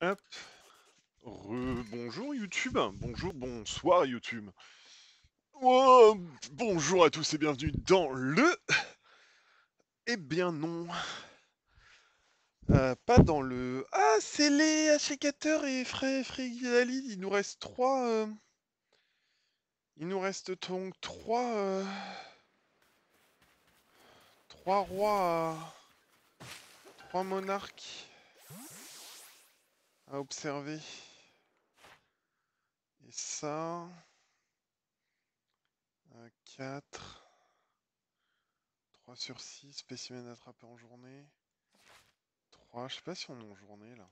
Hop. Bonjour YouTube. Bonjour, bonsoir YouTube. Oh, bonjour à tous et bienvenue dans le... Eh bien non. Pas dans le... Ah, c'est les achecateurs et Frigidali. Il nous reste trois... Il nous reste donc trois rois... Trois monarques à observer. Et ça... 4... 3 sur 6 spécimens attrapés en journée. 3, je sais pas si on est en journée là.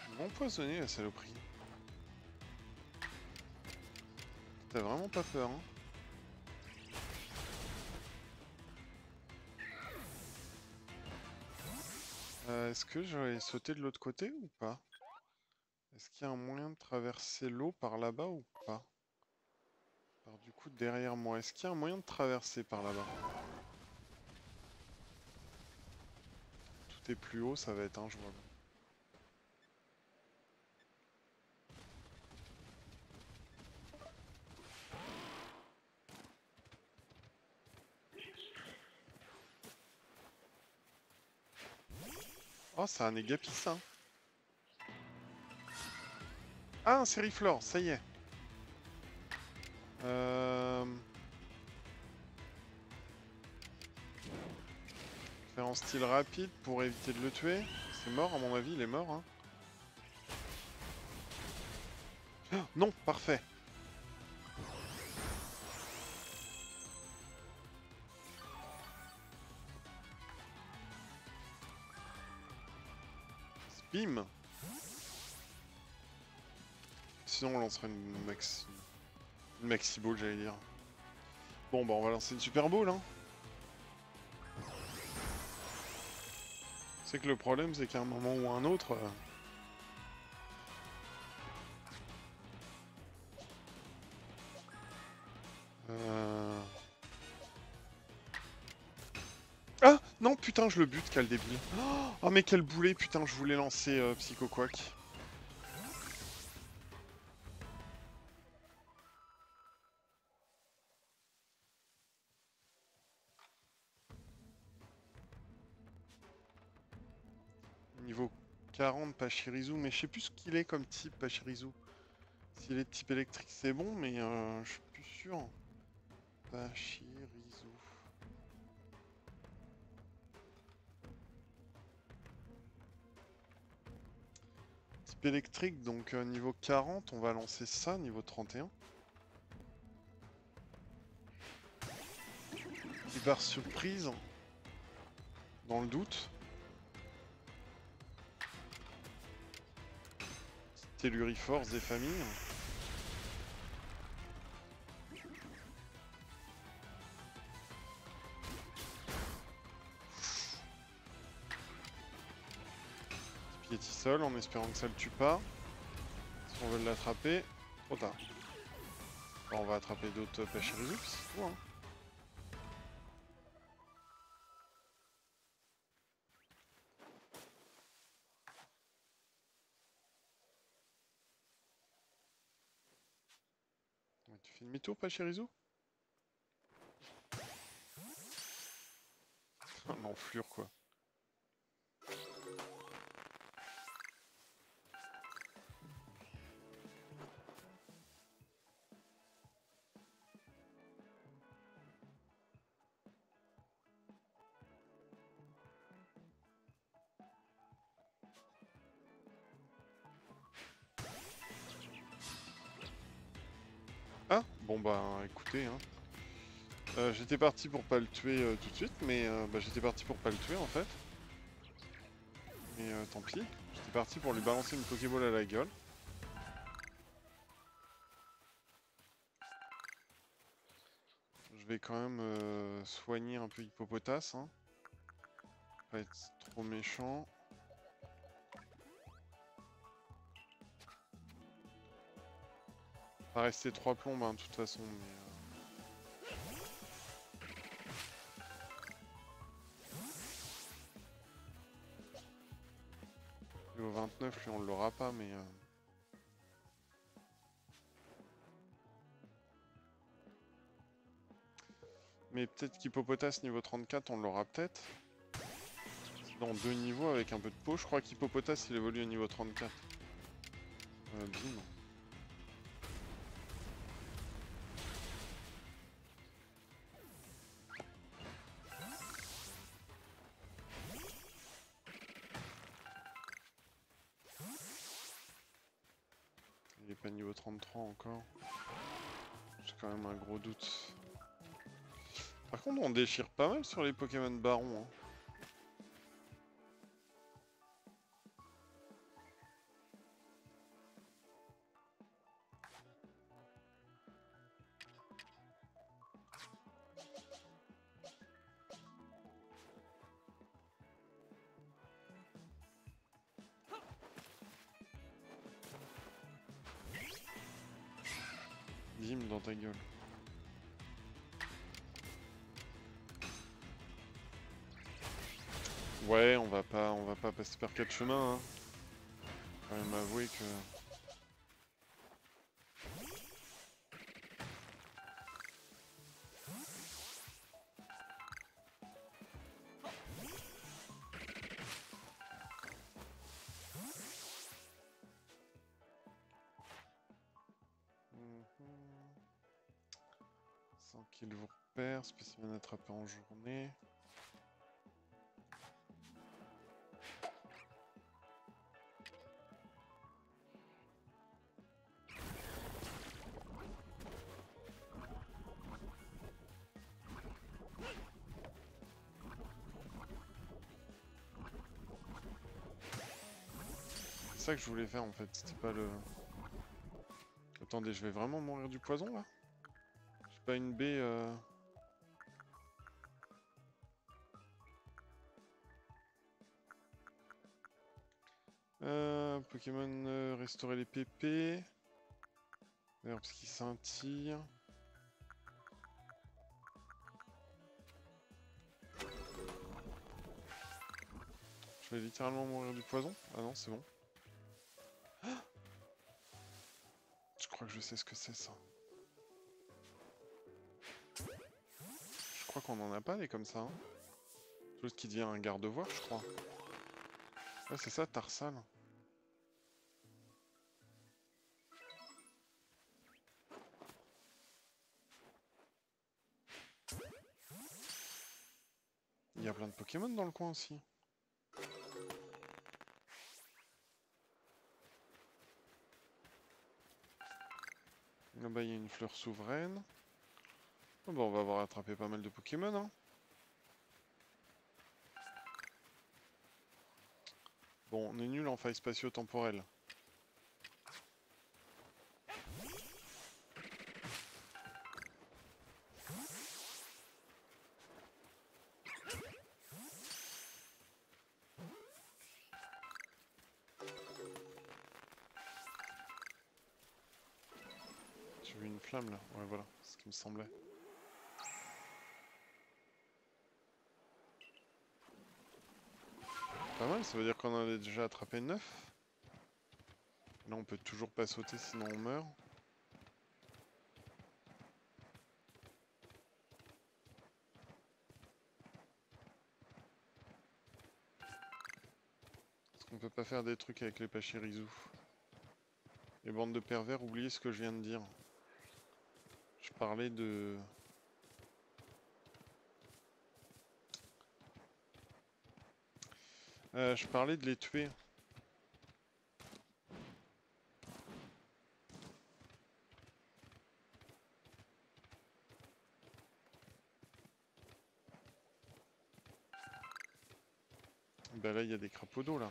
Ils vont empoisonner la saloperie. T'as vraiment pas peur, hein? Est-ce que j'allais sauter de l'autre côté ou pas? Est-ce qu'il y a un moyen de traverser l'eau par là-bas ou pas? Alors du coup derrière moi, est-ce qu'il y a un moyen de traverser par là-bas? Tout est plus haut, ça va être injouable. Oh, c'est un égapis ça. Ah, un sériflore, ça y est. Faire en style rapide pour éviter de le tuer. C'est mort à mon avis, il est mort, hein. Oh, non, parfait. Bim. Sinon on lancerait une maxi ball, j'allais dire. Bon bah on va lancer une super ball, hein. C'est que le problème c'est qu'à un moment ou un autre... Ah non putain je le bute, quel débile. Oh mais quel boulet, putain je voulais lancer Psycho Quack. Niveau 40 Pachirisu, mais je sais plus ce qu'il est comme type Pachirisu. S'il est de type électrique c'est bon, mais je suis plus sûr. Pachirisu. Type électrique, donc niveau 40, on va lancer ça, niveau 31. Qui part surprise, dans le doute. Telluriforce des familles. Piétisol en espérant que ça le tue pas. Si on veut l'attraper, trop tard. Enfin, on va attraper d'autres Pachirisu, c'est tout, hein. Ouais, tu fais demi-tour, Pachirisu? L'enflure, quoi. Ah, bon bah écoutez, hein. J'étais parti pour pas le tuer tout de suite, mais bah, j'étais parti pour pas le tuer en fait. Et Mais tant pis. J'étais parti pour lui balancer une Pokéball à la gueule. Je vais quand même soigner un peu Hippopotas. Hein. Pas être trop méchant. Pas rester 3 plombes hein, de toute façon. Mais, au 29, lui on l'aura pas, mais... Mais peut-être qu'Hippopotas niveau 34, on l'aura peut-être. Dans 2 niveaux avec un peu de peau. Je crois qu'Hippopotas il évolue au niveau 34. Bim. Il est pas niveau 33 encore. J'ai quand même un gros doute. Par contre on déchire pas mal sur les Pokémon Baron. Hein. Dim dans ta gueule. Ouais, on va pas passer par 4 chemins. Hein. Faut quand même avouer que... Mhm. 100 kills vous repère, spécimen attrapé en journée. C'est ça que je voulais faire en fait, c'était pas le... Attendez, je vais vraiment mourir du poison là? J'ai pas une baie... Pokémon restaurer les PP. D'ailleurs parce qu'il scintille. Je vais littéralement mourir du poison? Ah non, c'est bon. Je crois que je sais ce que c'est ça. Je crois qu'on en a pas des comme ça. Hein. Chose qui devient un garde-voire, je crois. Ouais, c'est ça, Tarsal. Il y a plein de Pokémon dans le coin aussi. Là-bas, il y a une fleur souveraine. Oh, bah, on va avoir attrapé pas mal de Pokémon. Hein. Bon, on est nul en faille spatio-temporelle. J'ai vu une flamme là. Ouais, voilà, c'est ce qui me semblait. Pas mal, ça veut dire qu'on en a déjà attrapé 9. Là, on peut toujours pas sauter sinon on meurt. Est-ce qu'on peut pas faire des trucs avec les Pachirisu? Les bandes de pervers, oubliez ce que je viens de dire. Je parlais de... je parlais de les tuer. Bah là, il y a des crapauds d'eau là.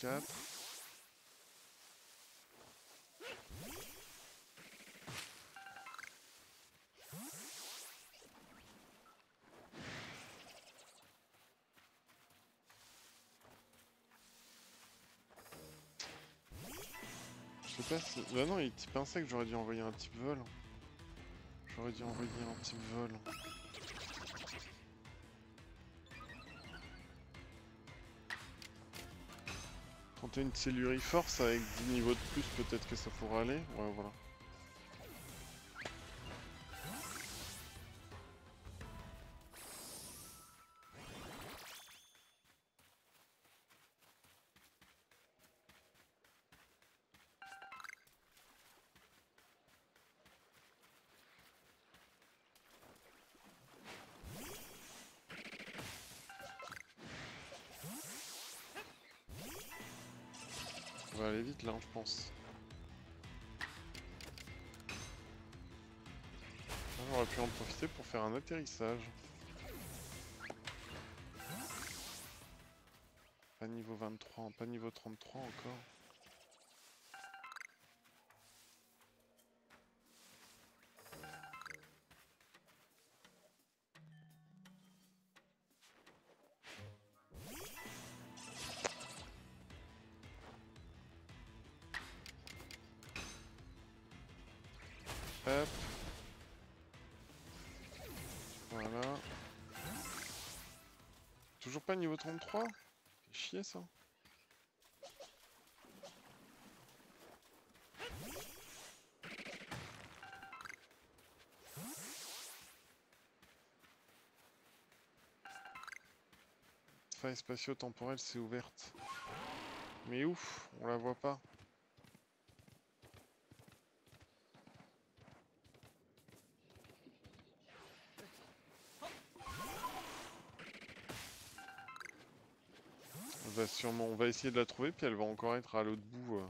34. Je sais pas si... Bah non, il est type insecte, j'aurais dû envoyer un type vol. J'aurais dû envoyer un type vol. Tenter une Celluriforce avec 10 niveaux de plus, peut-être que ça pourra aller. Ouais, voilà. On va aller vite là, je pense. On aurait pu en profiter pour faire un atterrissage. Pas niveau 23, pas niveau 33 encore. Hop. Voilà. Toujours pas niveau 33? Fait chier ça. Faille spatio-temporelle, c'est ouverte. Mais ouf, on la voit pas. On va essayer de la trouver, puis elle va encore être à l'autre bout.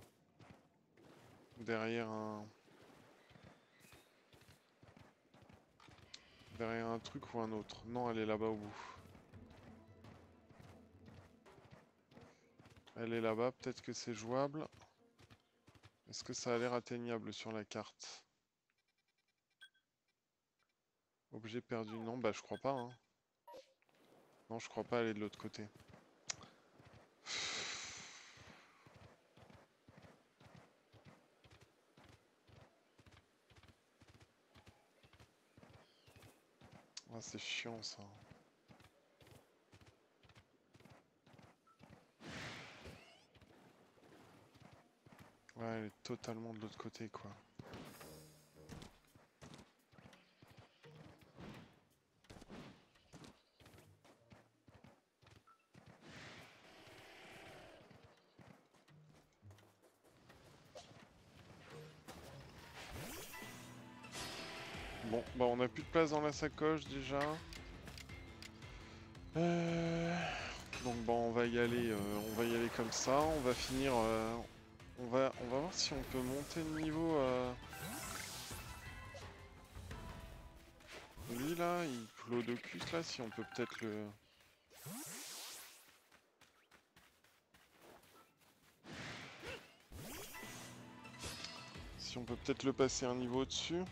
Derrière un... Derrière un truc ou un autre. Non, elle est là-bas au bout. Elle est là-bas, peut-être que c'est jouable. Est-ce que ça a l'air atteignable sur la carte? Objet perdu, non, bah je crois pas. Hein. Non, je crois pas aller de l'autre côté. Ah, c'est chiant ça. Ouais, elle est totalement de l'autre côté quoi. Bon, bah on a plus de place dans la sacoche déjà. Donc bon, on va y aller comme ça. On va finir. On va voir si on peut monter le niveau. Lui là, il Clodocus là, si on peut peut-être le. Si on peut peut-être le passer un niveau au-dessus.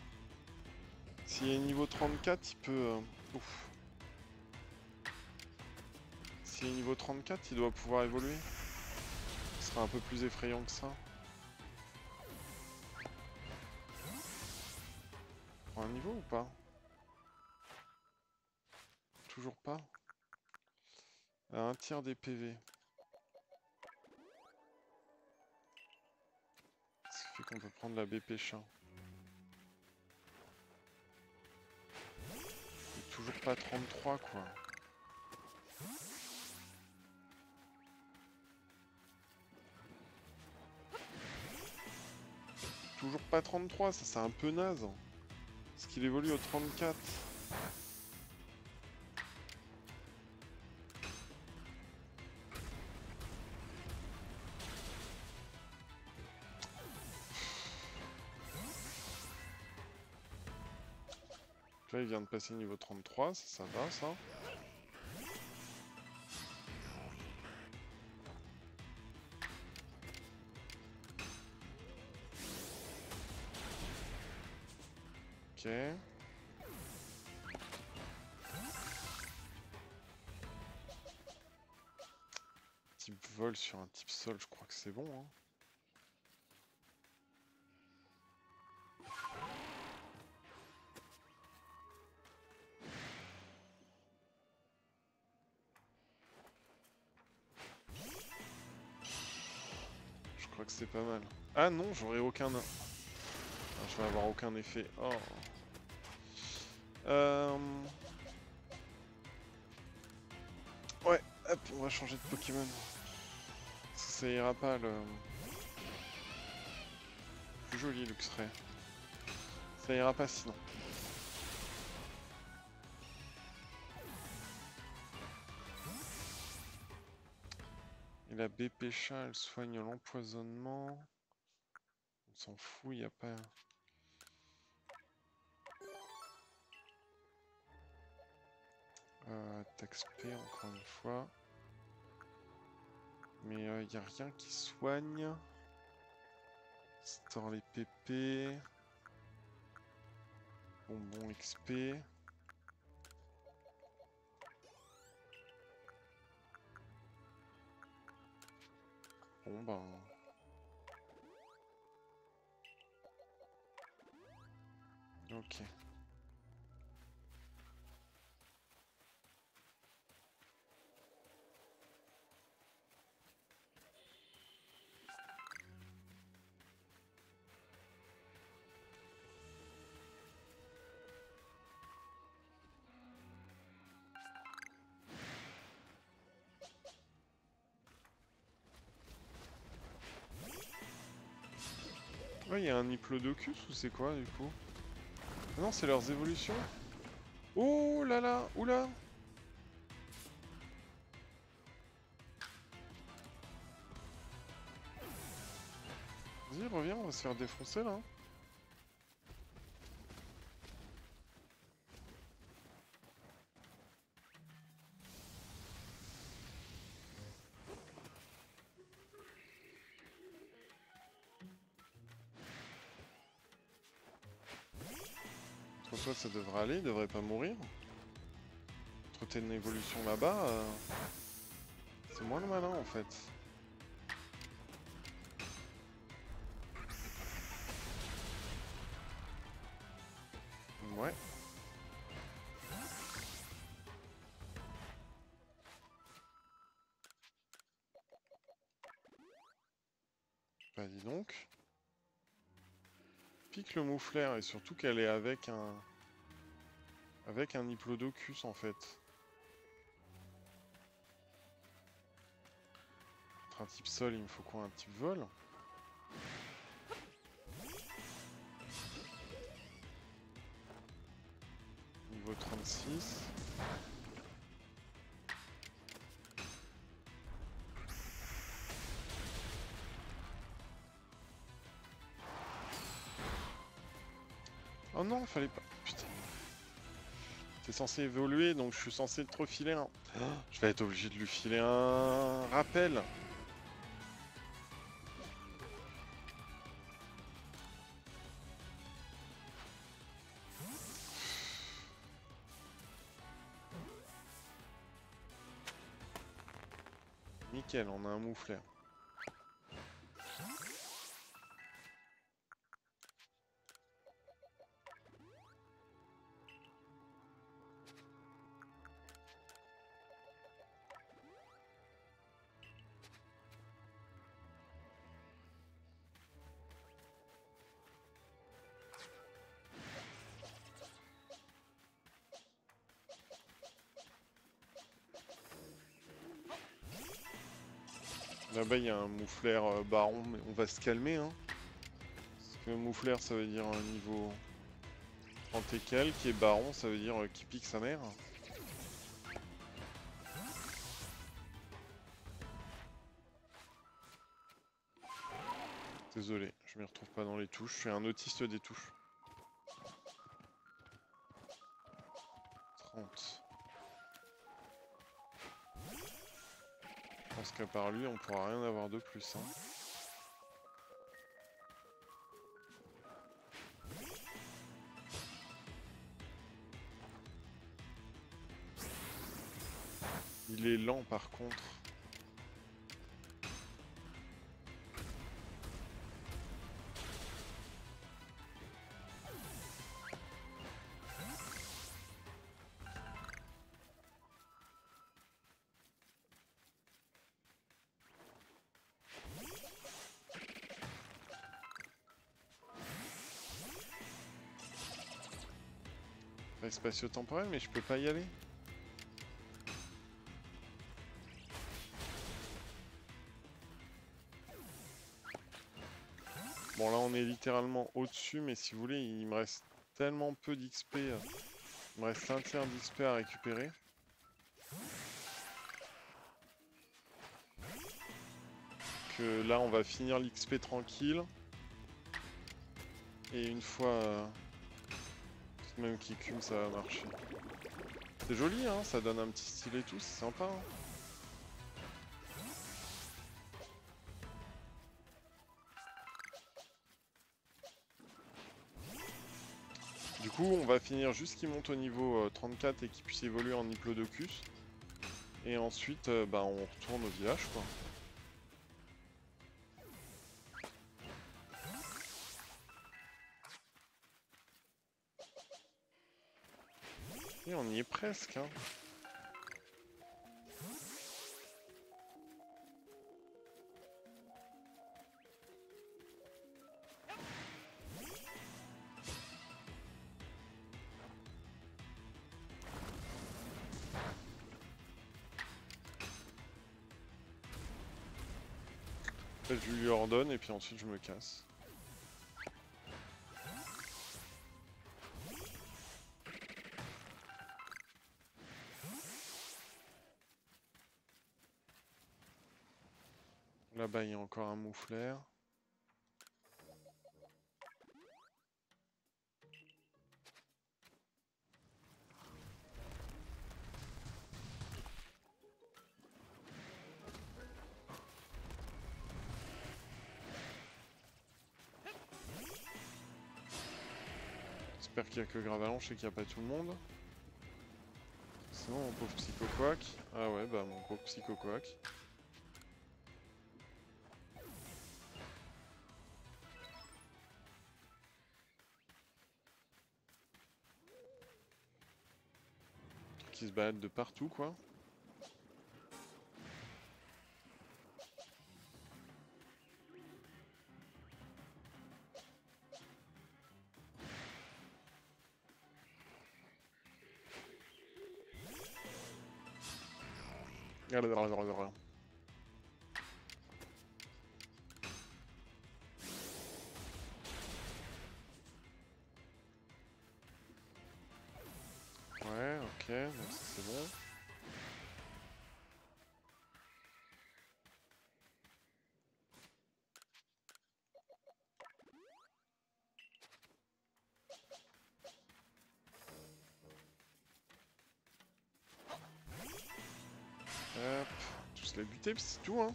S'il est niveau 34, il peut. Ouf. S'il est niveau 34, il doit pouvoir évoluer. Ce sera un peu plus effrayant que ça. Prend un niveau ou pas? Toujours pas. À un tiers des PV. Ce qui fait qu'on peut prendre la BP chat. Et toujours pas 33 quoi. Toujours pas 33, ça c'est un peu naze. Parce qu'il évolue au 34. Là il vient de passer niveau 33, ça va ça. Ok. Type vol sur un type sol, je crois que c'est bon, hein. Je crois que c'est pas mal. Ah non, j'aurai aucun... Ah, je vais avoir aucun effet. Oh. Ouais, hop, on va changer de Pokémon. Ça ira pas le... Plus joli Luxray. Ça ira pas sinon. Et la BP-chat, elle soigne l'empoisonnement. On s'en fout, y a pas... Taxe P encore une fois. Mais y a rien qui soigne. Store les PP. Bonbon XP. Bon ben... Ok. Ouais, il y a un Diplodocus ou c'est quoi du coup? Ah non, c'est leurs évolutions. Oh là là, oula. Vas-y, reviens, on va se faire défoncer là. Contre toi, ça devrait aller, il devrait pas mourir. Contre t'as une évolution là-bas, c'est moins le malin en fait. Ouais. Bah dis donc. Pique le mouflaire et surtout qu'elle est avec un... Avec un Diplodocus en fait. Contre un type sol, il me faut quoi? Un type vol? Niveau 36. Oh non, fallait pas... Putain. C'est censé évoluer, donc je suis censé te refiler un... Oh, je vais être obligé de lui filer un rappel. Nickel, on a un mouflaire. Là-bas, il y a un mouflaire baron, mais on va se calmer, hein. Parce que mouflaire, ça veut dire un niveau 30 et quelques, et baron, ça veut dire qui pique sa mère. Désolé, je m'y retrouve pas dans les touches, je suis un autiste des touches. 30. Je pense qu'à part lui, on pourra rien avoir de plus, hein. Il est lent par contre. Faille spatio-temporel, mais je peux pas y aller. Bon là on est littéralement au-dessus, mais si vous voulez il me reste tellement peu d'XP, il me reste un tiers d'XP à récupérer. Que là on va finir l'XP tranquille. Et une fois même qui cume ça va marcher. C'est joli hein, ça donne un petit style et tout, c'est sympa hein. Du coup, on va finir juste qu'il monte au niveau 34 et qu'il puisse évoluer en Diplodocus. Et ensuite, bah, on retourne au village, quoi. Et on y est presque, hein. En fait, je lui ordonne et puis ensuite je me casse. Là-bas, il y a encore un moufleur. J'espère qu'il n'y a que Gravalanche et qu'il n'y a pas tout le monde. Sinon, mon pauvre Psychoquack. Ah ouais, bah mon pauvre Psychoquack. Qui se balade de partout, quoi. Ouais, ok, donc ça c'est bon. Hop, tous les buter, puis c'est tout, hein.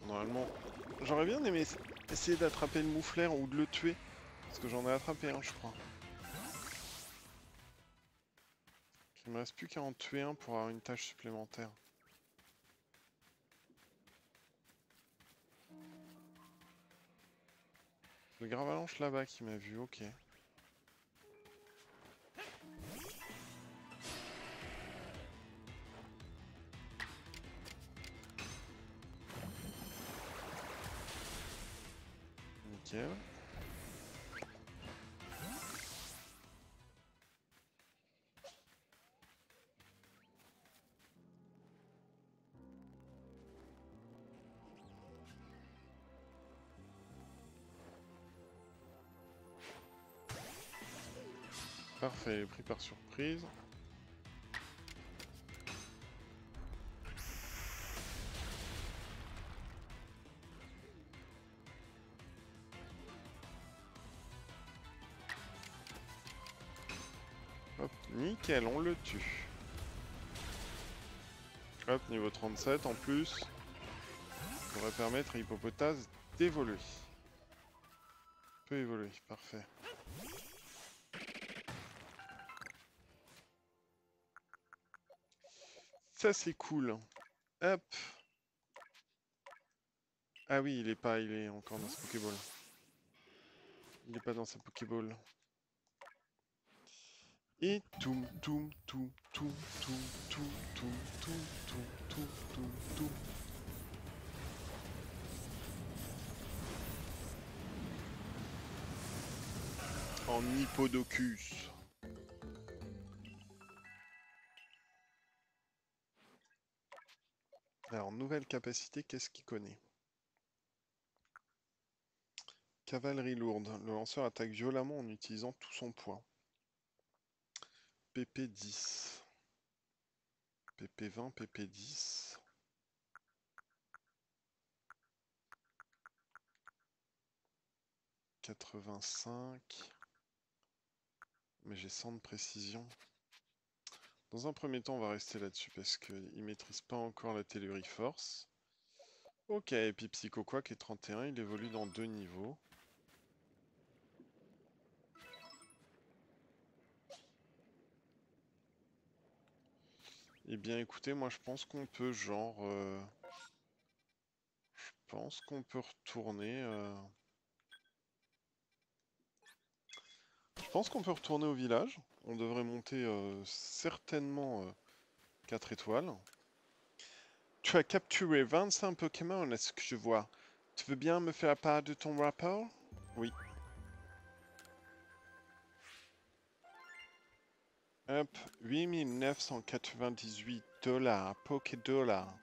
Normalement, j'aurais bien aimé essayer d'attraper le moufleur ou de le tuer. Parce que j'en ai attrapé un, je crois. Il me reste plus qu'à en tuer un pour avoir une tâche supplémentaire. Le Gravalanche là-bas qui m'a vu, ok. Nickel. Parfait, il est pris par surprise. Hop, nickel, on le tue. Hop, niveau 37 en plus. Ça devrait permettre à Hippopotame d'évoluer. Peut évoluer, parfait. Ça c'est cool. Hop. Ah oui, il est encore dans sa Pokéball. Il est pas dans sa Pokéball. Et toum toum toum toum toum toum toum toum toum toum toum toum. En Hippodocus. Alors, nouvelle capacité, qu'est-ce qu'il connaît? Cavalerie lourde. Le lanceur attaque violemment en utilisant tout son poids. PP 10. PP 20, PP 10. « 85. Mais j'ai 100 de précision. Dans un premier temps, on va rester là-dessus parce qu'il maîtrise pas encore la Tellurie Force. Ok, et puis Psycho Quack est 31, il évolue dans 2 niveaux. Eh bien écoutez, moi je pense qu'on peut genre... je pense qu'on peut retourner... Je pense qu'on peut retourner au village. On devrait monter certainement 4 étoiles. Tu as capturé 25 Pokémon, est-ce que je vois? Tu veux bien me faire part de ton rapport? Oui. Hop, 8998 $, Poké-dollars.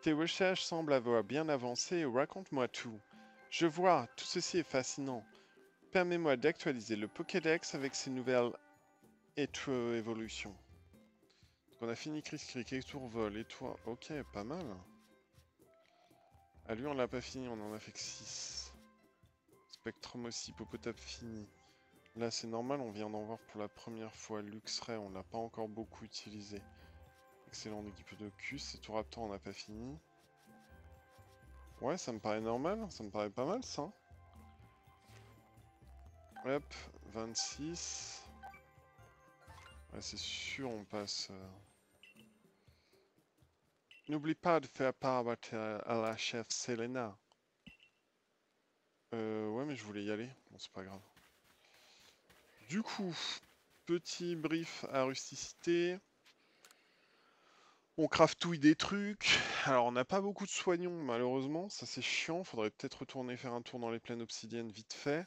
Tes recherches semblent avoir bien avancé, raconte-moi tout. Je vois, tout ceci est fascinant. Permets-moi d'actualiser le Pokédex avec ces nouvelles évolutions. On a fini Cric-Cric, Étourvol, et toi. Ok, pas mal. Ah lui on l'a pas fini, on en a fait que 6. Spectrum aussi, Popotap fini. Là c'est normal, on vient d'en voir pour la première fois. Luxray, on l'a pas encore beaucoup utilisé. Excellent équipe de Cus, et Touraptor on n'a pas fini. Ouais, ça me paraît normal, ça me paraît pas mal ça. Hop, 26. Ouais, c'est sûr, on passe. N'oublie pas de faire part à la chef Selena. Ouais, mais je voulais y aller. Bon, c'est pas grave. Du coup, petit brief à rusticité. On craftouille des trucs. Alors, on n'a pas beaucoup de soignons, malheureusement. Ça, c'est chiant. Faudrait peut-être retourner faire un tour dans les plaines obsidiennes vite fait.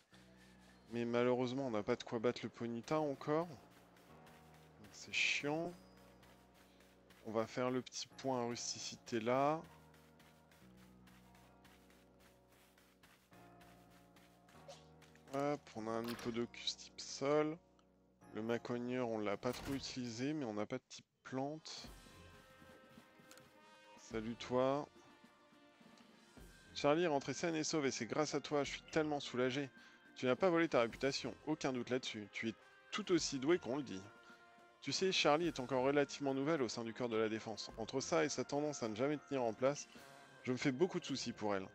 Mais malheureusement, on n'a pas de quoi battre le Ponyta encore. C'est chiant. On va faire le petit point à rusticité là. Hop, on a un Hippodocus type sol. Le Macogneur, on l'a pas trop utilisé, mais on n'a pas de type plante. Salut toi. Charlie est rentré sain et sauve et c'est grâce à toi, je suis tellement soulagé. Tu n'as pas volé ta réputation, aucun doute là-dessus. Tu es tout aussi doué qu'on le dit. Tu sais, Charlie est encore relativement nouvelle au sein du corps de la défense. Entre ça et sa tendance à ne jamais tenir en place, je me fais beaucoup de soucis pour elle.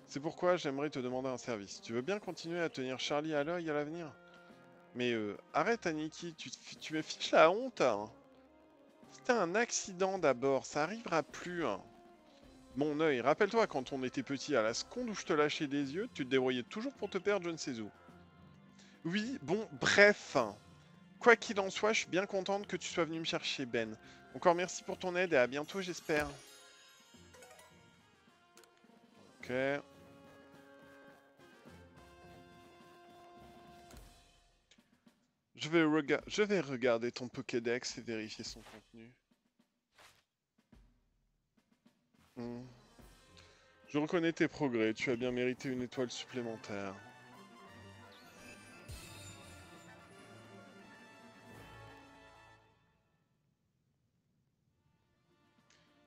C'est pourquoi j'aimerais te demander un service. Tu veux bien continuer à tenir Charlie à l'œil à l'avenir? Mais arrête Aniki, tu me fiches la honte hein. C'était un accident d'abord, ça arrivera plus. Hein. Mon œil, rappelle-toi quand on était petit, à la seconde où je te lâchais des yeux, tu te débrouillais toujours pour te perdre je ne sais où. Oui, bon, bref. Quoi qu'il en soit, je suis bien contente que tu sois venu me chercher, Ben. Encore merci pour ton aide et à bientôt, j'espère. Ok. Je vais regarder ton Pokédex et vérifier son contenu. Je reconnais tes progrès, tu as bien mérité une étoile supplémentaire.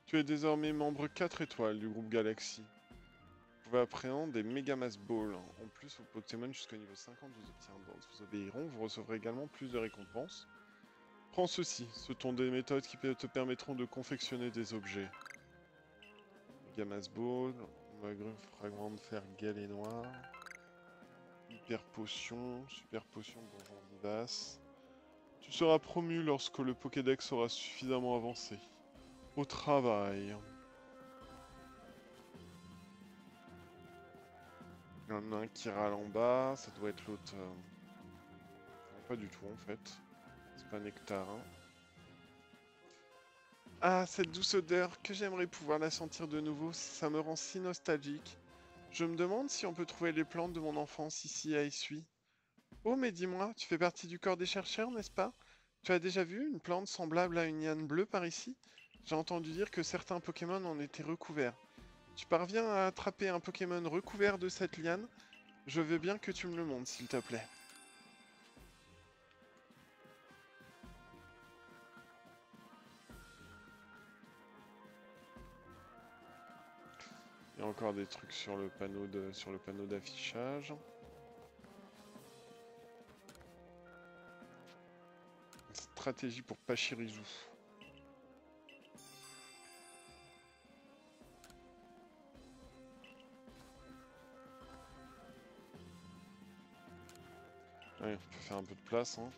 Tu es désormais membre 4 étoiles du groupe Galaxy. Vous pouvez appréhender des Megamas Ball. En plus, vos Pokémon jusqu'au niveau 50 vous obtiendront. Vous obéiront, vous recevrez également plus de récompenses. Prends ceci, ce sont des méthodes qui te permettront de confectionner des objets. Megamas Ball, Magre, Fragment de fer gale et noir. Hyper potion, super potion, donjon vivace. Tu seras promu lorsque le Pokédex sera suffisamment avancé. Au travail. Il y en a un qui râle en bas, ça doit être l'autre. Non, pas du tout en fait. C'est pas Nectarin. Ah, cette douce odeur, que j'aimerais pouvoir la sentir de nouveau, ça me rend si nostalgique. Je me demande si on peut trouver les plantes de mon enfance ici à Issui. Oh, mais dis-moi, tu fais partie du corps des chercheurs, n'est-ce pas? Tu as déjà vu une plante semblable à une liane bleue par ici? J'ai entendu dire que certains Pokémon en étaient recouverts. Tu parviens à attraper un Pokémon recouvert de cette liane? Je veux bien que tu me le montres, s'il te plaît. Il y a encore des trucs sur le panneau d'affichage. Stratégie pour Pachirisu. Ouais, on peut faire un peu de place, hein.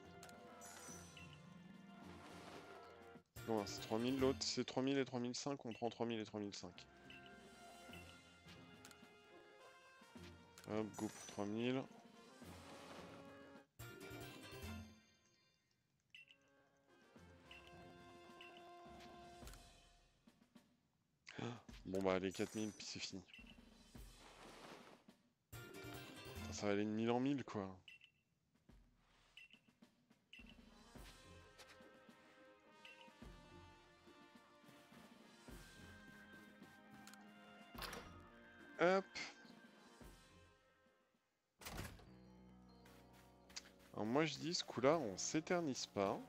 Bon, c'est 3000 l'autre, c'est 3000 et 3005, on prend 3000 et 3005. Hop, go pour 3000. Bon bah les 4000 puis c'est fini. Ça va aller de 1000 en 1000 quoi. Hop. Alors moi je dis ce coup là on s'éternise pas.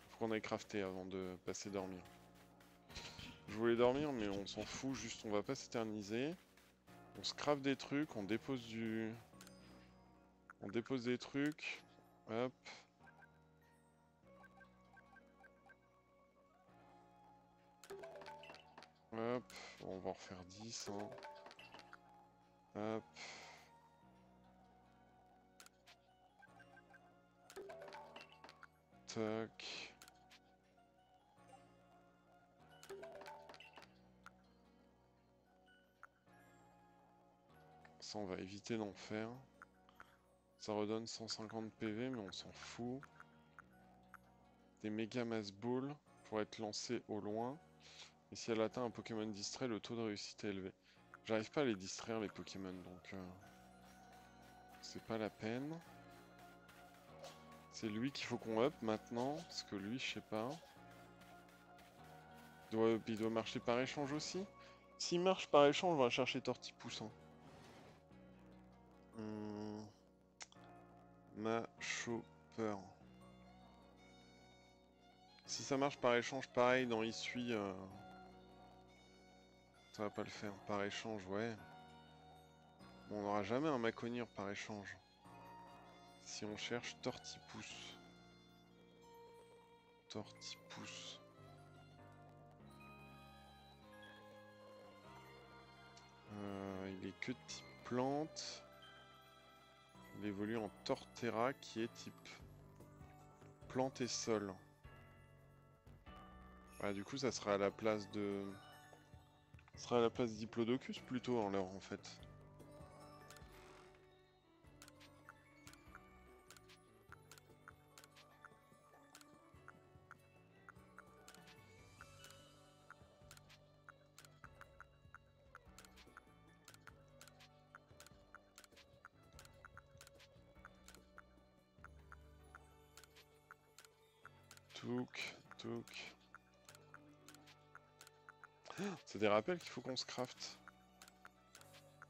Faut qu'on aille crafter avant de passer dormir. Je voulais dormir mais on s'en fout, juste on va pas s'éterniser. On se crafte des trucs, on dépose du... On dépose des trucs. Hop. Hop. On va en refaire 10 hein. Hop. Tac. Ça on va éviter d'en faire. Ça redonne 150 PV mais on s'en fout. Des méga mass balls pour être lancé au loin. Et si elle atteint un Pokémon distrait, le taux de réussite est élevé. J'arrive pas à les distraire les Pokémon donc c'est pas la peine. C'est lui qu'il faut qu'on up maintenant, parce que lui je sais pas. Il doit marcher par échange aussi. S'il marche par échange, on va chercher Tortipousse. Hein. Chopper. Si ça marche par échange, pareil dans Issui, ça va pas le faire. Par échange, ouais. Bon, on n'aura jamais un Maconir par échange. Si on cherche Tortipousse. Tortipousse. Il est que type plante. Il évolue en Torterra qui est type plante et sol. Ah, du coup, ça sera à la place de... Ça sera à la place Diplodocus plutôt en l'heure en fait. Touk, touk. C'est des rappels qu'il faut qu'on se crafte.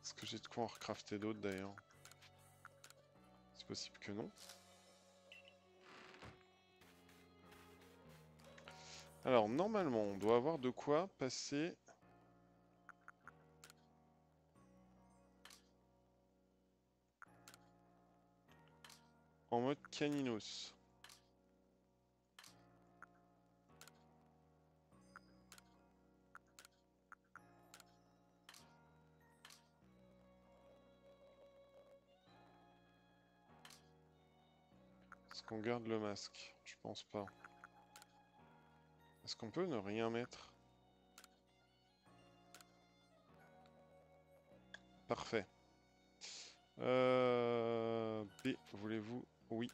Est-ce que j'ai de quoi en recrafter d'autres d'ailleurs? C'est possible que non. Alors normalement on doit avoir de quoi passer en mode Caninos. Parce qu'on garde le masque? Je pense pas. Est-ce qu'on peut ne rien mettre? Parfait. B, voulez-vous? Oui.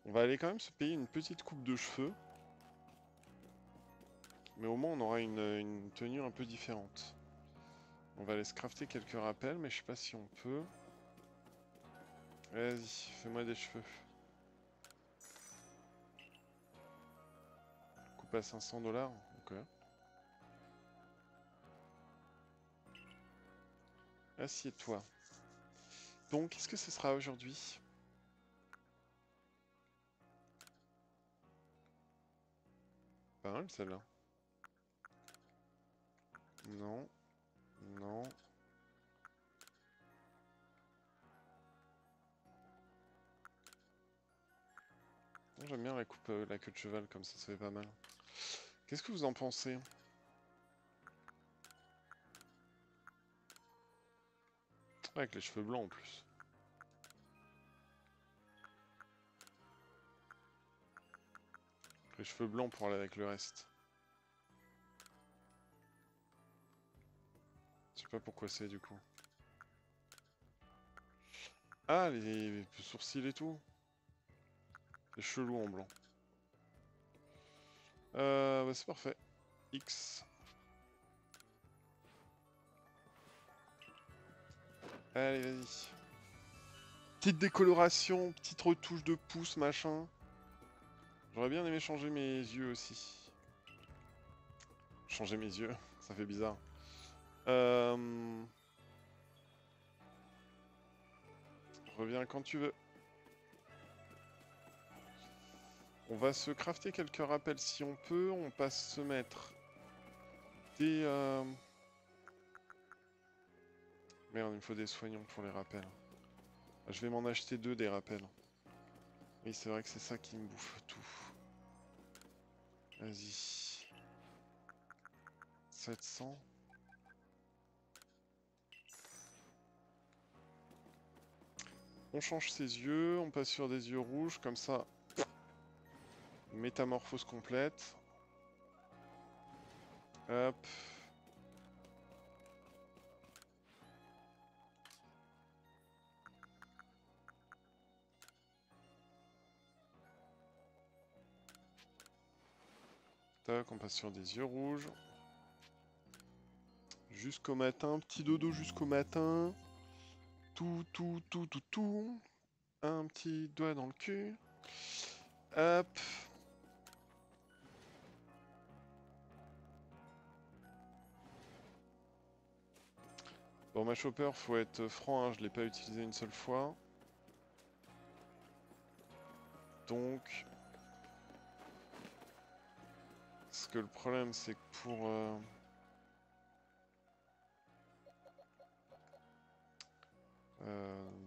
On va aller quand même se payer une petite coupe de cheveux. Mais au moins on aura une tenue un peu différente. On va aller se crafter quelques rappels, mais je sais pas si on peut. Vas-y, fais-moi des cheveux. Coupe à 500 $. Ok. Assieds-toi. Donc, qu'est-ce que ce sera aujourd'hui? Pas mal celle-là. Non. Non. J'aime bien la coupe, la queue de cheval, comme ça fait pas mal. Qu'est-ce que vous en pensez? Avec les cheveux blancs en plus. Les cheveux blancs pour aller avec le reste. Je sais pas pourquoi c'est du coup. Ah, les sourcils et tout. Les chelous en blanc. Bah c'est parfait. X. Allez, vas-y. Petite décoloration, petite retouche de pouce, machin. J'aurais bien aimé changer mes yeux aussi. Changer mes yeux, ça fait bizarre. Reviens quand tu veux. On va se crafter quelques rappels si on peut. On passe se mettre des... Merde, il me faut des soignants pour les rappels. Je vais m'en acheter 2 des rappels. Oui, c'est vrai que c'est ça qui me bouffe tout. Vas-y. 700. On change ses yeux, on passe sur des yeux rouges, comme ça. Métamorphose complète. Hop. Tac, on passe sur des yeux rouges. Jusqu'au matin, petit dodo jusqu'au matin. Tout. Un petit doigt dans le cul. Hop. Bon, ma chopper, faut être franc, hein, je l'ai pas utilisé une seule fois. Donc... Parce que le problème, c'est que pour...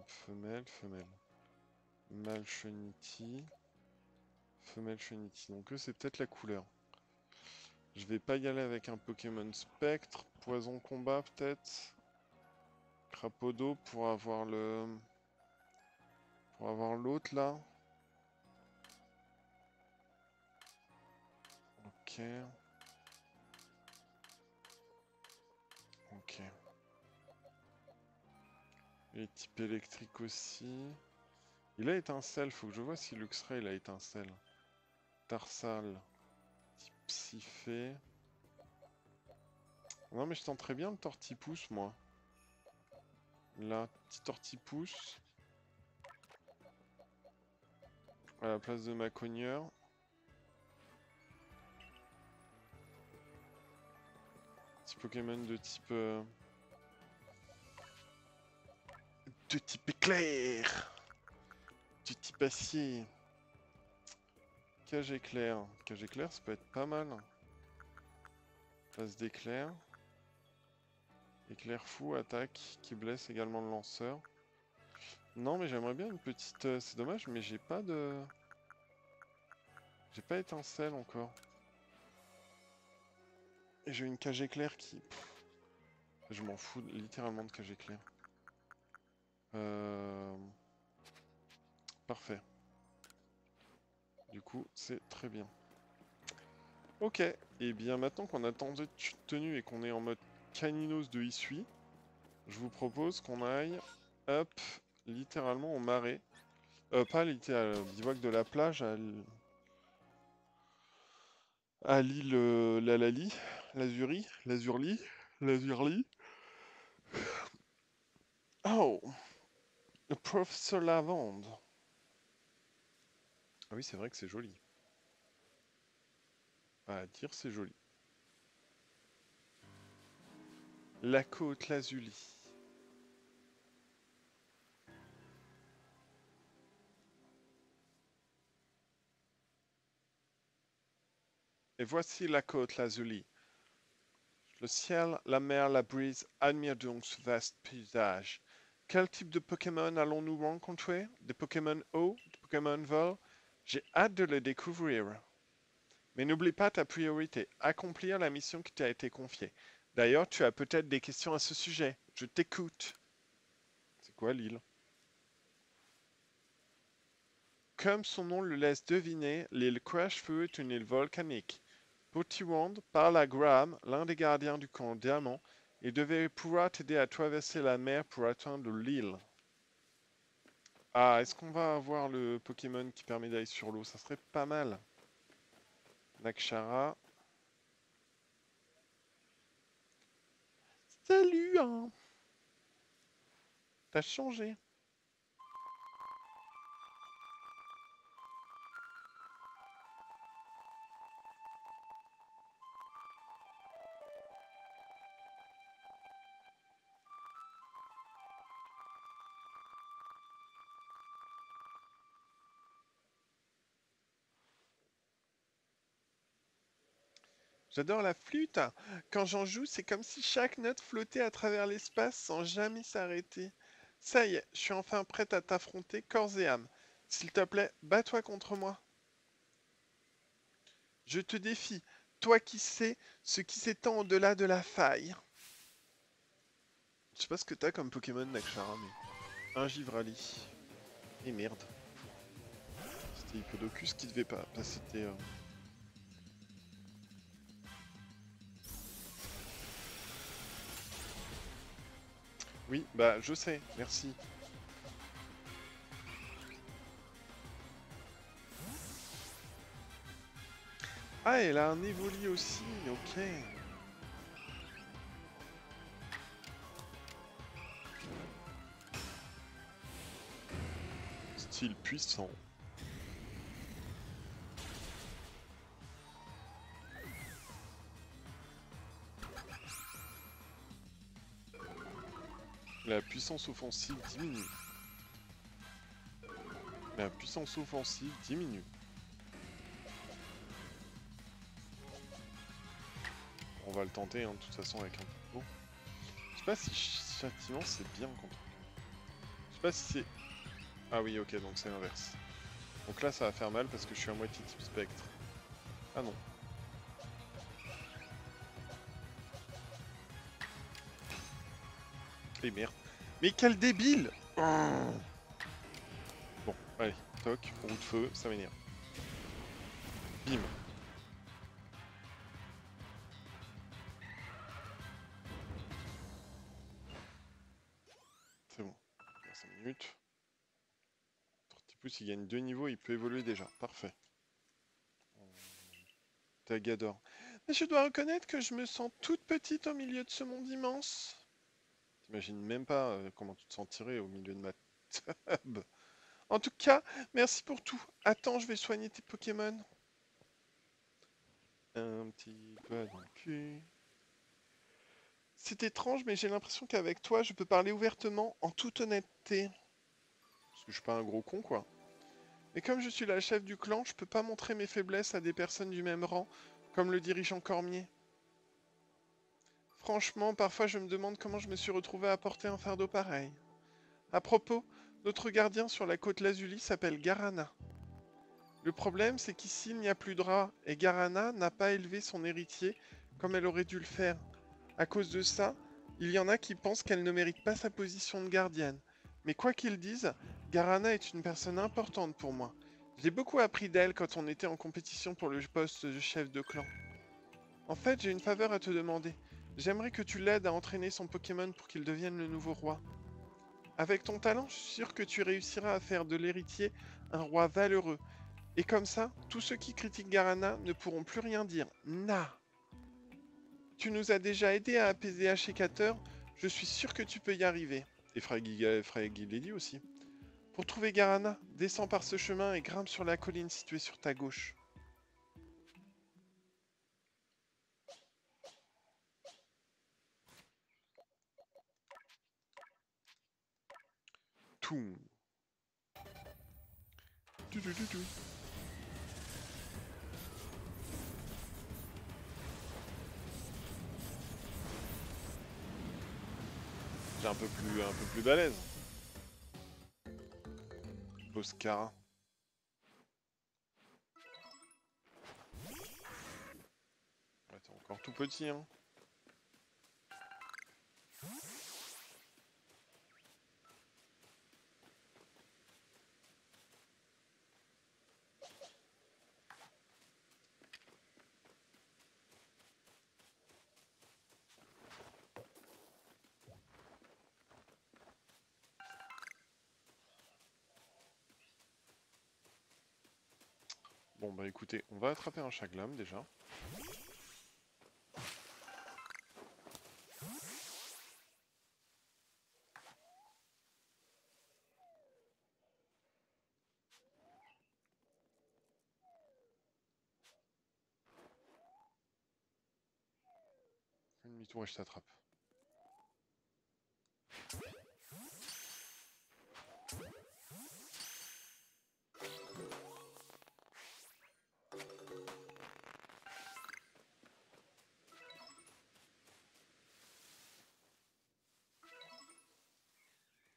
femelle. Mâle Shunity. Femelle Shunity. Donc eux, c'est peut-être la couleur. Je vais pas y aller avec un Pokémon Spectre. Poison combat, peut-être. Crapaud d'eau pour avoir le... Pour avoir l'autre, là. Ok. Ok. Et type électrique aussi. Il a étincelle, faut que je vois si Luxray il a étincelle. Tarsal. Type Psyphé. Non mais je tenterais bien le Tortipousse moi. Là, petit Tortipousse. À la place de ma cogneur. Petit Pokémon de type... De type éclair. De type acier. Cage éclair. Cage éclair, ça peut être pas mal. Place d'éclair. Éclair fou, attaque, qui blesse également le lanceur. Non, mais j'aimerais bien une petite... c'est dommage, mais j'ai pas de... J'ai pas étincelle encore. Et j'ai une cage éclair qui... je m'en fous littéralement de cage éclair. Parfait. Du coup, c'est très bien. Ok, et bien maintenant qu'on a tenu et qu'on est en mode caninos de Issui, je vous propose qu'on aille, hop, littéralement au marais. Pas littéralement, au bivouac de la plage à l'île Lalali, Lazurli. Oh, le professeur Lavande. Ah oui, c'est vrai que c'est joli. À dire, c'est joli. La côte Lazuli. Et voici la côte Lazuli. Le ciel, la mer, la brise, admire donc ce vaste paysage. Quel type de Pokémon allons-nous rencontrer? Des Pokémon eau? Des Pokémon vol? J'ai hâte de le découvrir. Mais n'oublie pas ta priorité, accomplir la mission qui t'a été confiée. D'ailleurs, tu as peut-être des questions à ce sujet. Je t'écoute. C'est quoi l'île? Comme son nom le laisse deviner, l'île Crashfeu est une île volcanique. Potiwand parle à Graham, l'un des gardiens du camp Diamant, et devait pouvoir t'aider à traverser la mer pour atteindre l'île. Ah, est-ce qu'on va avoir le Pokémon qui permet d'aller sur l'eau? Ça serait pas mal. Nakshara. Salut, hein! T'as changé. J'adore la flûte. Quand j'en joue, c'est comme si chaque note flottait à travers l'espace sans jamais s'arrêter. Ça y est, je suis enfin prête à t'affronter corps et âme. S'il te plaît, bats-toi contre moi. Je te défie, toi qui sais ce qui s'étend au-delà de la faille. Je sais pas ce que t'as comme Pokémon Nakshara, mais... Un Givrali. Et merde. C'était Hippodocus qui devait pas... c'était... Oui, bah je sais, merci. Ah, elle a un Evoli aussi, ok. Style puissant. La puissance offensive diminue. La puissance offensive diminue. On va le tenter, hein, de toute façon, avec un peu. Je sais pas si châtiment c'est bien contre. Je sais pas si c'est... Ah oui, ok, donc c'est l'inverse. Donc là, ça va faire mal parce que je suis à moitié type spectre. Ah non. Et merde. Mais quel débile! Bon, allez, toc, roue de feu, ça m'énerve. Bim. C'est bon. Il y a 5 minutes. Tortipus, il gagne 2 niveaux, il peut évoluer déjà. Parfait. Tagador. Mais je dois reconnaître que je me sens toute petite au milieu de ce monde immense. T'imagines même pas comment tu te sentirais au milieu de ma tub. En tout cas, merci pour tout. Attends, je vais soigner tes Pokémon. Un petit doigt dans le cul. C'est étrange, mais j'ai l'impression qu'avec toi, je peux parler ouvertement, en toute honnêteté. Parce que je suis pas un gros con, quoi. Mais comme je suis la chef du clan, je peux pas montrer mes faiblesses à des personnes du même rang, comme le dirigeant Cormier. Franchement, parfois je me demande comment je me suis retrouvé à porter un fardeau pareil. À propos, notre gardien sur la côte Lazuli s'appelle Garana. Le problème, c'est qu'ici, il n'y a plus de rats, et Garana n'a pas élevé son héritier comme elle aurait dû le faire. À cause de ça, il y en a qui pensent qu'elle ne mérite pas sa position de gardienne. Mais quoi qu'ils disent, Garana est une personne importante pour moi. J'ai beaucoup appris d'elle quand on était en compétition pour le poste de chef de clan. En fait, j'ai une faveur à te demander. J'aimerais que tu l'aides à entraîner son Pokémon pour qu'il devienne le nouveau roi. Avec ton talent, je suis sûr que tu réussiras à faire de l'héritier un roi valeureux. Et comme ça, tous ceux qui critiquent Garana ne pourront plus rien dire. Na! Tu nous as déjà aidé à apaiser Ashekator, je suis sûr que tu peux y arriver. Et Fraggy Lady aussi. Pour trouver Garana, descends par ce chemin et grimpe sur la colline située sur ta gauche. Tout. J'ai un peu plus balèze. Boscara. Ouais, t'es encore tout petit, hein. Bon bah écoutez, on va attraper un Chaglam déjà. Fais une demi-tour et je t'attrape.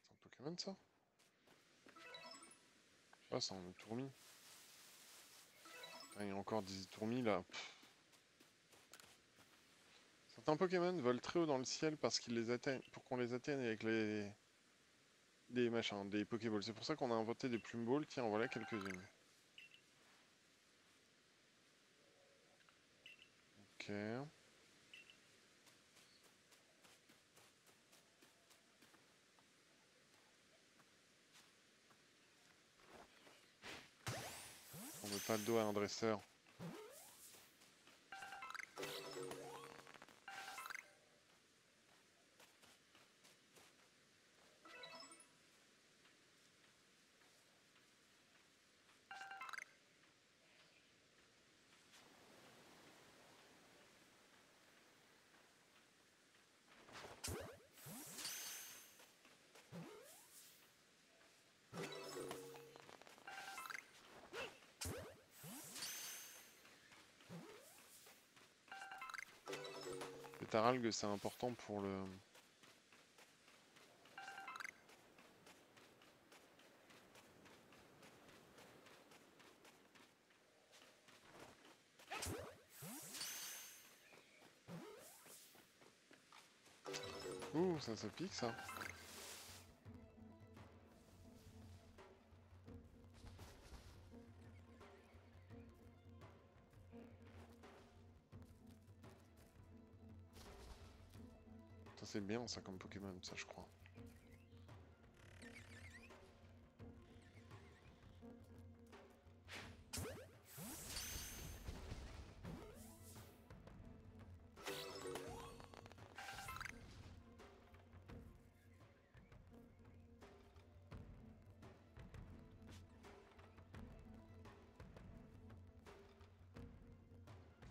C'est un Pokémon ça? Ah, c'est un tourmi. Putain, il y a encore des tourmis là. Pff. Certains Pokémon volent très haut dans le ciel parce qu'ils les atteignent, pour qu'on les atteigne avec des machins, des Pokéballs. C'est pour ça qu'on a inventé des plumes balls. Tiens, en voilà quelques-unes. Ok. On met pas le dos à un dresseur. Le taralgue, c'est important pour le... Ouh, ça pique ça. Ça c'est bien ça comme Pokémon, ça je crois.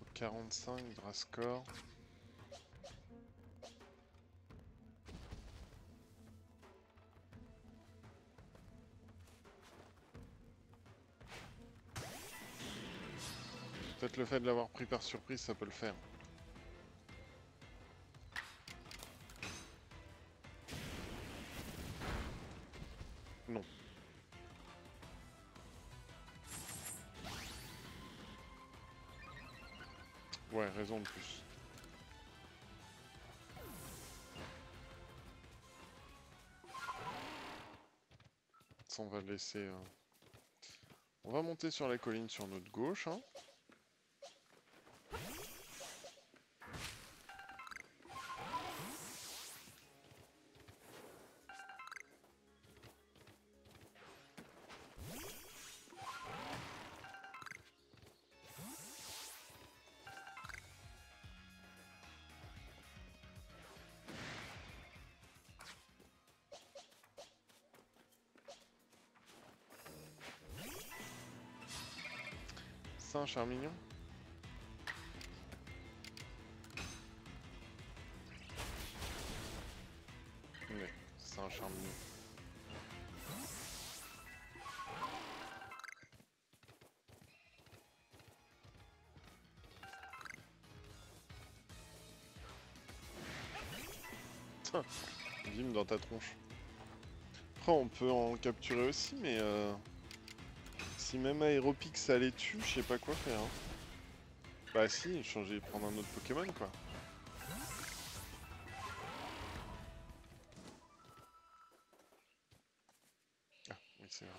Au 45, Drascore. Peut-être le fait de l'avoir pris par surprise, ça peut le faire. Non. Ouais, raison de plus. Ça, on va le laisser... On va monter sur la colline sur notre gauche. Hein. C'est un charmignon. Ouais, c'est un charmignon. Bim dans ta tronche. Après on peut en capturer aussi, mais si même Aéropic ça les tue, je sais pas quoi faire. Hein. Bah si, changer, prendre un autre Pokémon quoi. Ah, oui c'est vrai.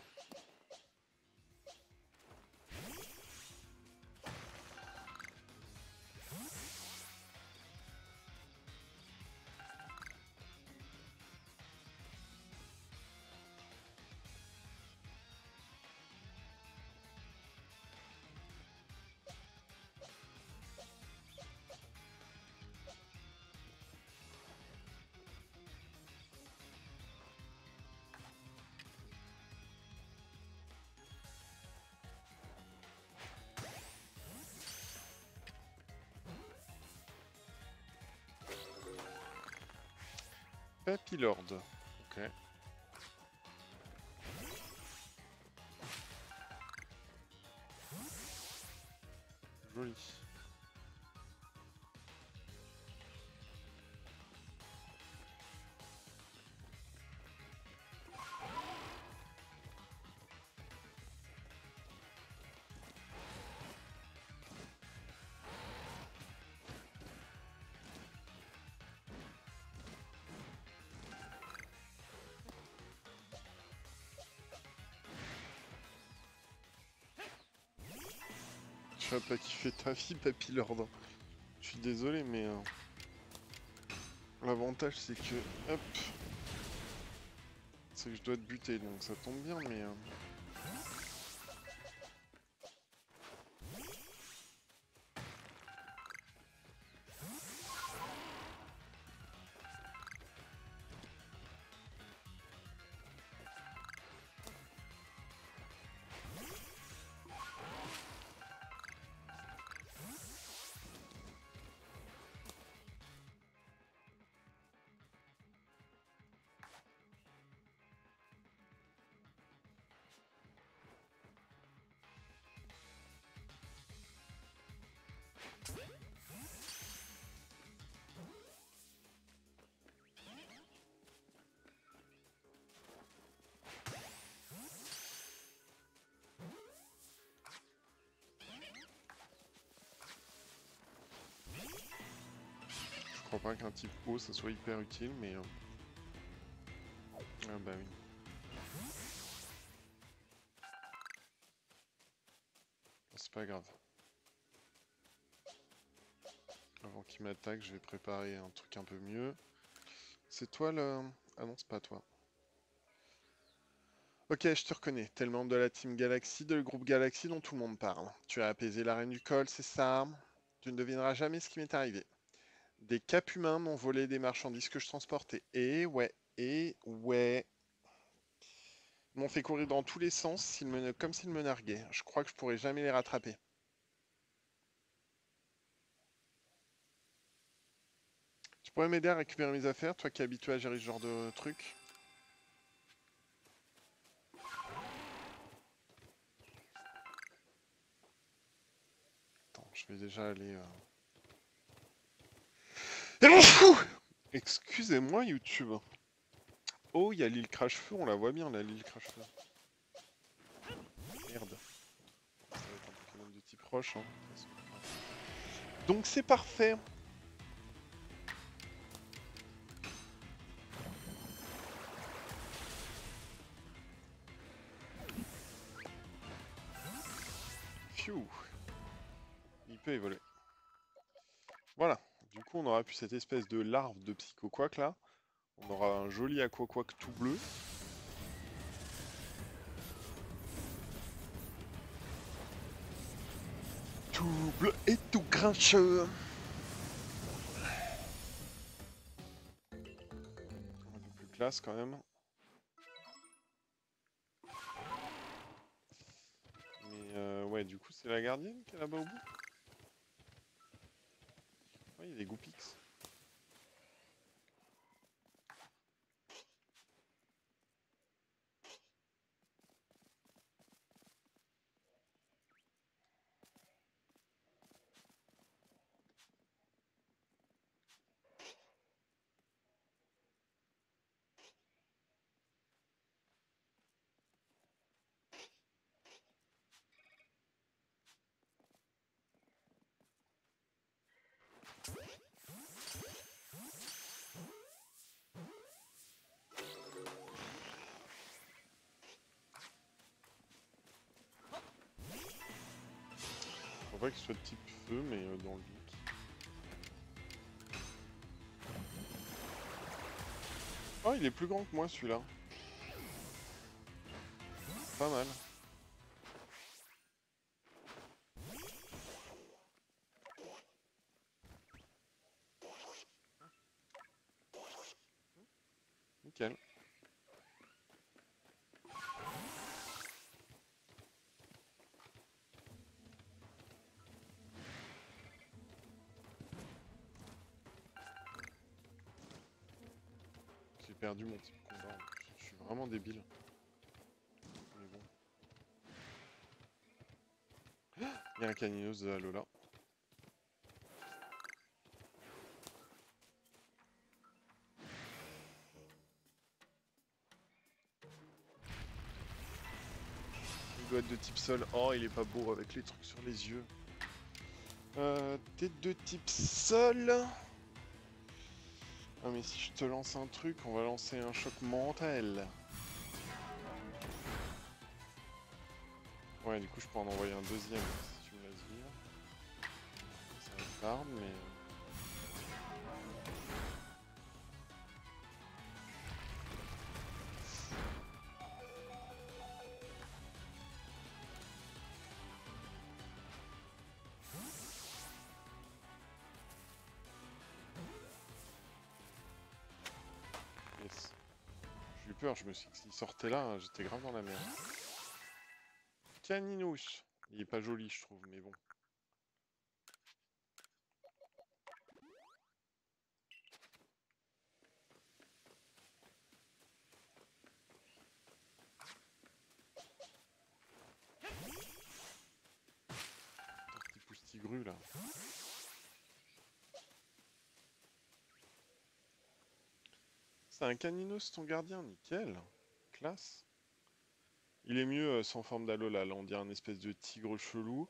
Papillord. Ok. Joli. Tu vas pas kiffer ta vie, Papillord. Je suis désolé, mais l'avantage c'est que, hop, c'est que je dois te buter, donc ça tombe bien, mais je crois pas qu'un type haut ça soit hyper utile, mais ah bah oui. C'est pas grave. Avant qu'il m'attaque, je vais préparer un truc un peu mieux. C'est toi le... Ah non, c'est pas toi. Ok, je te reconnais. T'es le membre de la Team Galaxy, de le groupe Galaxy dont tout le monde parle. Tu as apaisé la reine du col, c'est ça? Tu ne devineras jamais ce qui m'est arrivé. Des capes humains m'ont volé des marchandises que je transportais. Et ouais. Ils m'ont fait courir dans tous les sens, comme s'ils me narguaient. Je crois que je pourrais jamais les rattraper. Tu pourrais m'aider à récupérer mes affaires, toi qui es habitué à gérer ce genre de truc? Attends, je vais déjà aller... Excusez-moi YouTube. Oh, il y a l'île Crash-Feu, on la voit bien là, l'île Crash-Feu. Merde. Ça va être un Pokémon de type roche. Hein. Donc c'est parfait. peut évoluer. Voilà. Du coup, on aura plus cette espèce de larve de Psycho-Quack là. On aura un joli Aqua-Quack tout bleu. Tout bleu et tout grincheux. Un peu plus classe quand même. Mais ouais, du coup, c'est la gardienne qui est là-bas au bout. Ouais, il y a des Goopix. Faut pas qu'il soit de type feu, mais dans le doute. Oh, il est plus grand que moi celui-là. Pas mal. Nickel. J'ai perdu mon type combat. Je suis vraiment débile. Mais bon. Il y a un caninos de Alola. Il doit être de type sol. Oh, il est pas beau avec les trucs sur les yeux. T'es de type sol. Ah mais si je te lance un truc, on va lancer un choc mental. Ouais, du coup je peux en envoyer un deuxième si tu me laisses vivre. Ça me tarde, mais... Yes. J'ai eu peur, je me suis dit que s'il sortait là, j'étais grave dans la merde. Caninouche. Il est pas joli je trouve, mais bon. Tortipousti-gru là. C'est un caninos ton gardien, nickel. Classe. Il est mieux sans forme d'Alola, là on dirait un espèce de tigre chelou.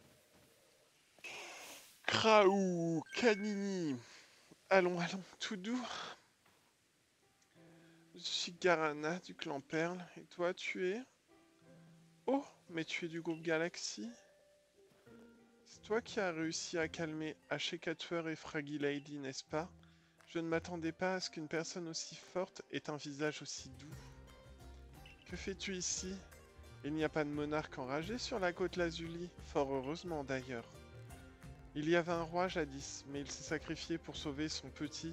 Kraou, Canini. Allons, allons, tout doux. Je suis Garana du clan Perle, et toi tu es... Oh, mais tu es du groupe Galaxy. C'est toi qui as réussi à calmer Ashekatuer et Fraggy Lady, n'est-ce pas? Je ne m'attendais pas à ce qu'une personne aussi forte ait un visage aussi doux. Que fais-tu ici? Il n'y a pas de monarque enragé sur la côte Lazuli, fort heureusement d'ailleurs. Il y avait un roi jadis, mais il s'est sacrifié pour sauver son petit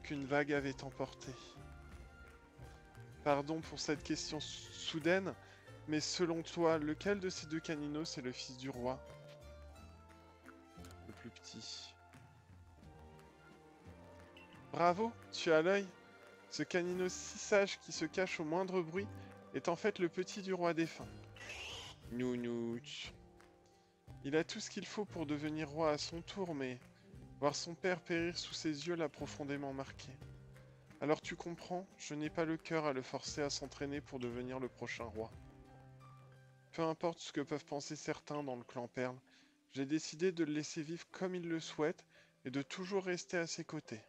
qu'une vague avait emporté. Pardon pour cette question soudaine, mais selon toi, lequel de ces deux caninos est le fils du roi? Le plus petit. Bravo, tu as l'œil. Ce caninos si sage qui se cache au moindre bruit est en fait le petit du roi défunt. Nounouch. Il a tout ce qu'il faut pour devenir roi à son tour, mais voir son père périr sous ses yeux l'a profondément marqué. Alors tu comprends, je n'ai pas le cœur à le forcer à s'entraîner pour devenir le prochain roi. Peu importe ce que peuvent penser certains dans le clan Perle, j'ai décidé de le laisser vivre comme il le souhaite et de toujours rester à ses côtés.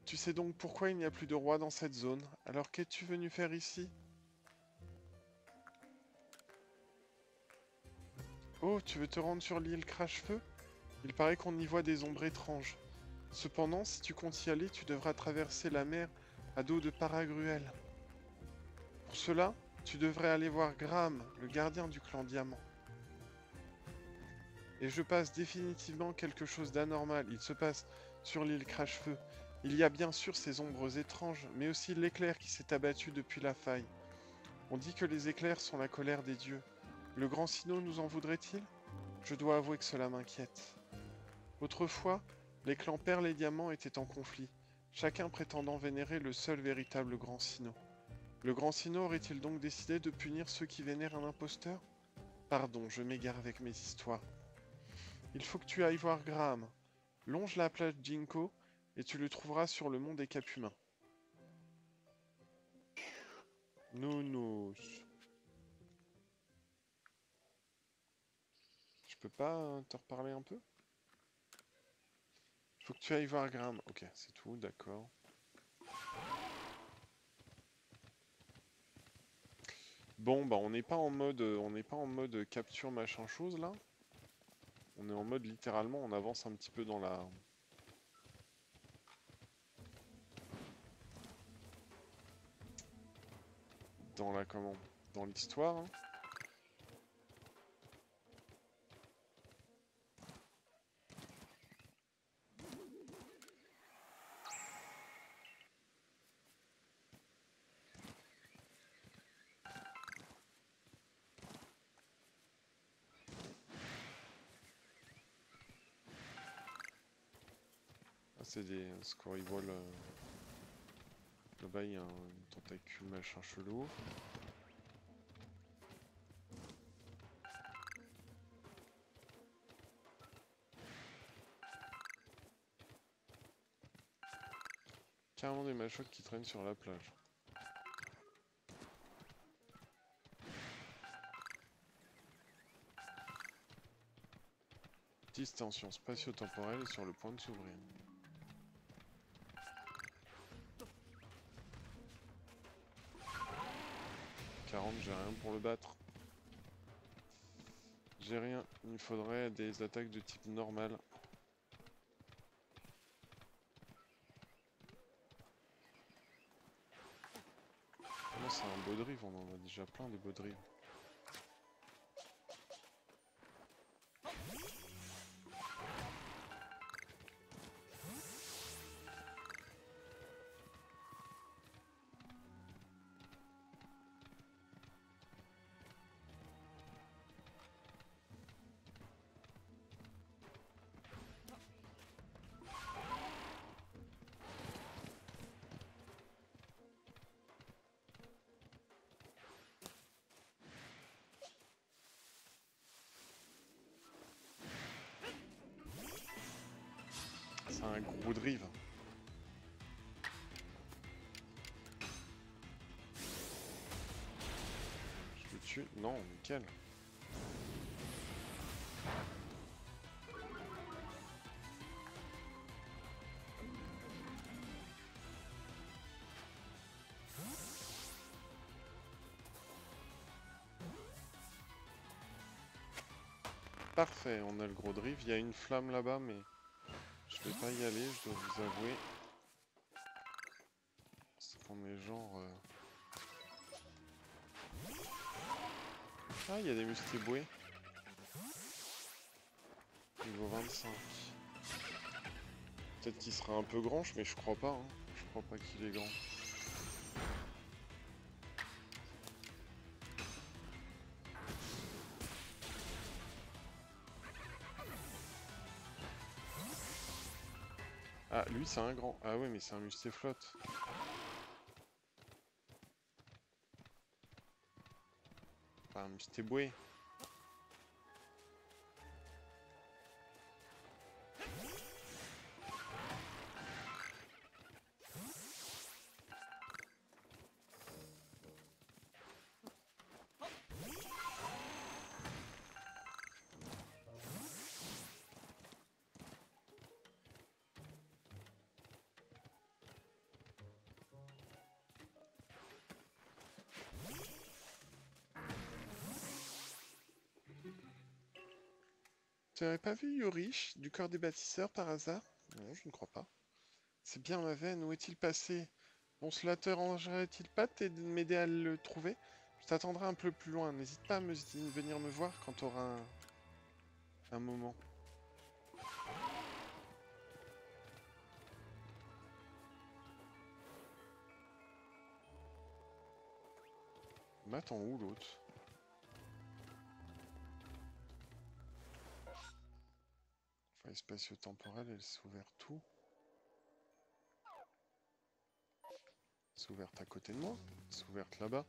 Tu sais donc pourquoi il n'y a plus de roi dans cette zone, alors qu'es-tu venu faire ici? Oh, tu veux te rendre sur l'île Crache-Feu? Il paraît qu'on y voit des ombres étranges. Cependant, si tu comptes y aller, tu devras traverser la mer à dos de Paragruel. Pour cela, tu devrais aller voir Graham, le gardien du clan Diamant. Et je passe définitivement quelque chose d'anormal. Il se passe sur l'île Crache-Feu. Il y a bien sûr ces ombres étranges, mais aussi l'éclair qui s'est abattu depuis la faille. On dit que les éclairs sont la colère des dieux. Le grand Sinnoh nous en voudrait-il? Je dois avouer que cela m'inquiète. Autrefois, les clans Perle et Diamant étaient en conflit, chacun prétendant vénérer le seul véritable grand Sinnoh. Le grand Sinnoh aurait-il donc décidé de punir ceux qui vénèrent un imposteur? Pardon, je m'égare avec mes histoires. Il faut que tu ailles voir Graham. Longe la plage Jinko et tu le trouveras sur le mont des Capumains. Nounous. Je peux pas te reparler un peu? Il faut que tu ailles voir Graham. Ok, c'est tout, d'accord. Bon, bah on n'est pas en mode capture machin chose là. On est en mode littéralement, on avance un petit peu dans la comment, dans l'histoire. Hein. Ah, c'est des scorrivoles. Là-bas, il y a un tentacule machin chelou. Carrément des machocs qui traînent sur la plage. Distension spatio-temporelle est sur le point de s'ouvrir. « 40, j'ai rien pour le battre. J'ai rien, il me faudrait des attaques de type normal. Oh, c'est un Baudrive, on en a déjà plein des Baudrives. C'est un gros drive. Je le tue? Non, nickel. Parfait, on a le gros drive. Il y a une flamme là-bas, mais je vais pas y aller, je dois vous avouer. C'est qu'on est genre... Ah, il y a des mustéboués. Niveau 25. Peut-être qu'il sera un peu grand, mais je crois pas. Hein. Je crois pas qu'il est grand. Ah, lui c'est un grand. Ah ouais, mais c'est un mustéflotte. Pas un mustéboué. Tu n'aurais pas vu Yorish, du corps des bâtisseurs, par hasard? Non, je ne crois pas. C'est bien ma veine, où est-il passé? Bon, cela te dérangerait-il pas de m'aider à le trouver? Je t'attendrai un peu plus loin. N'hésite pas à venir me voir quand tu auras un moment. Mais attends, où l'autre? Faille spatio-temporelle, elle s'est ouverte tout. C'est ouverte à côté de moi. C'est ouverte là-bas.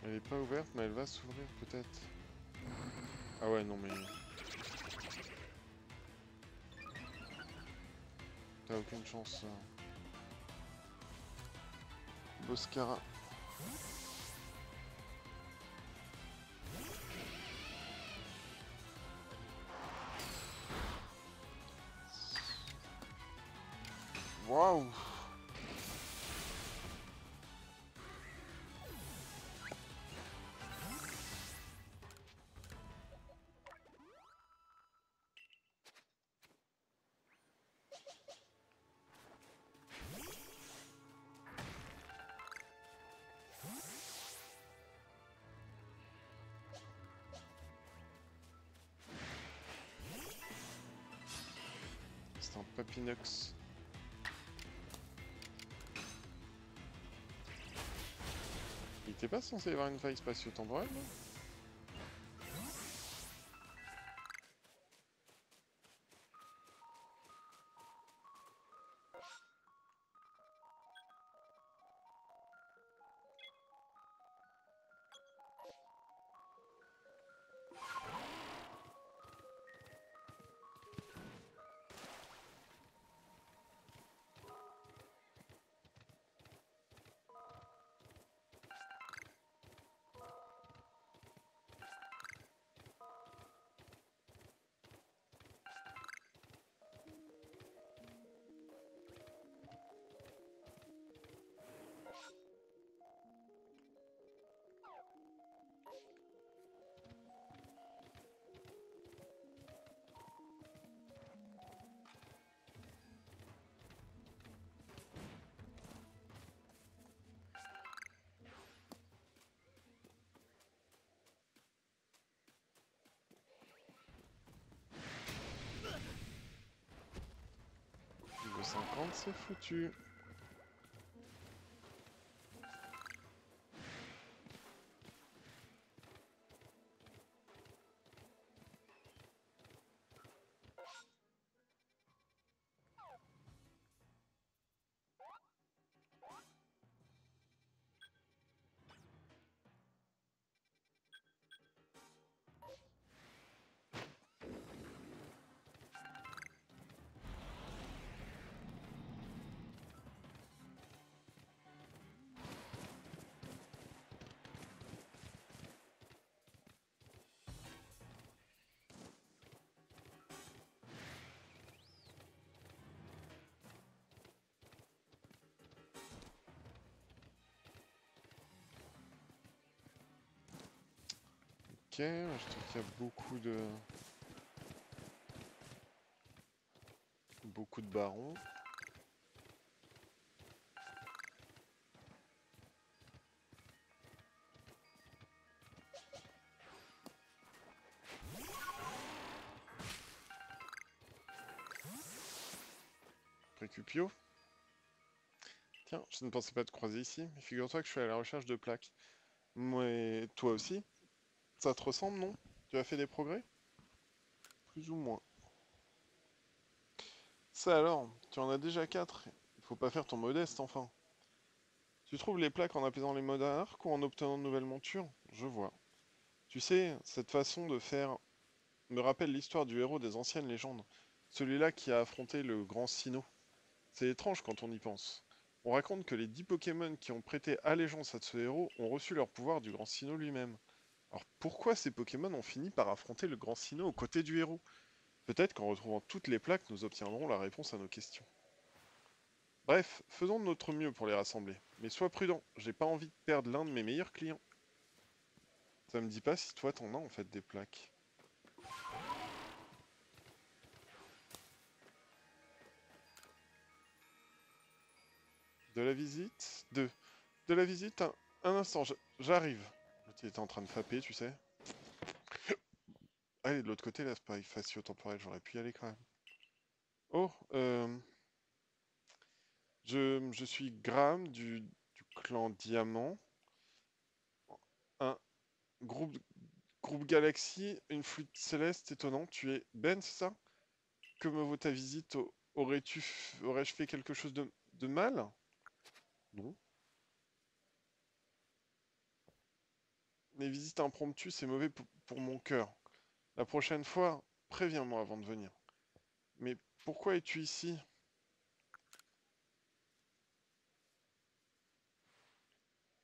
Elle est pas ouverte, mais elle va s'ouvrir peut-être. Ah ouais, non mais... T'as aucune chance. Boscara. Waouh! C'est un Papinox. Il était pas censé y avoir une faille spatio-temporelle, non? Niveau 50, c'est foutu. Ok, je trouve qu'il y a beaucoup de barons. Récupio. Tiens, je ne pensais pas te croiser ici, mais figure-toi que je suis à la recherche de plaques. Mais toi aussi? Ça te ressemble, non? Tu as fait des progrès? Plus ou moins. Ça alors, tu en as déjà 4. Il faut pas faire ton modeste, enfin. Tu trouves les plaques en apaisant les monarques ou en obtenant de nouvelles montures? Je vois. Tu sais, cette façon de faire me rappelle l'histoire du héros des anciennes légendes. Celui-là qui a affronté le grand Sinnoh. C'est étrange quand on y pense. On raconte que les 10 Pokémon qui ont prêté allégeance à ce héros ont reçu leur pouvoir du grand Sinnoh lui-même. Alors pourquoi ces Pokémon ont fini par affronter le grand Sinnoh aux côtés du héros? Peut-être qu'en retrouvant toutes les plaques, nous obtiendrons la réponse à nos questions. Bref, faisons de notre mieux pour les rassembler. Mais sois prudent, j'ai pas envie de perdre l'un de mes meilleurs clients. Ça me dit pas si toi t'en as en fait des plaques. De la visite? De la visite, un instant, j'arrive. L'autre il était en train de fapper, tu sais. Allez, de l'autre côté, là, c'est pas facio-temporel, j'aurais pu y aller quand même. Oh, je suis Graham du clan Diamant. Un groupe, groupe Galaxy, une flûte céleste étonnante. Tu es Ben, c'est ça? Que me vaut ta visite? Aurais-je fait quelque chose de mal? Non. Les visites impromptues, c'est mauvais pour mon cœur. La prochaine fois, préviens-moi avant de venir. Mais pourquoi es-tu ici?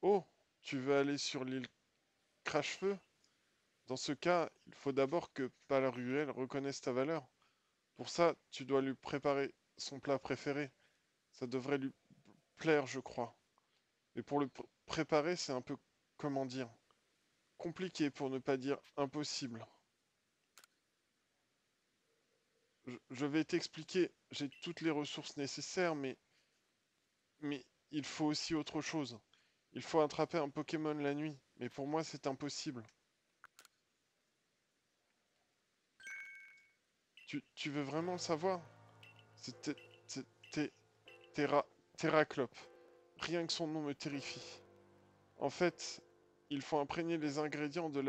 Oh, tu veux aller sur l'île Crache-Feu? Dans ce cas, il faut d'abord que Palruel reconnaisse ta valeur. Pour ça, tu dois lui préparer son plat préféré. Ça devrait lui plaire, je crois. Mais pour le préparer, c'est un peu, comment dire, compliqué pour ne pas dire impossible. Je vais t'expliquer, j'ai toutes les ressources nécessaires, mais il faut aussi autre chose. Il faut attraper un Pokémon la nuit, mais pour moi c'est impossible. Tu veux vraiment le savoir? C'était Terra, Terraclope. Rien que son nom me terrifie. En fait, il faut imprégner les ingrédients de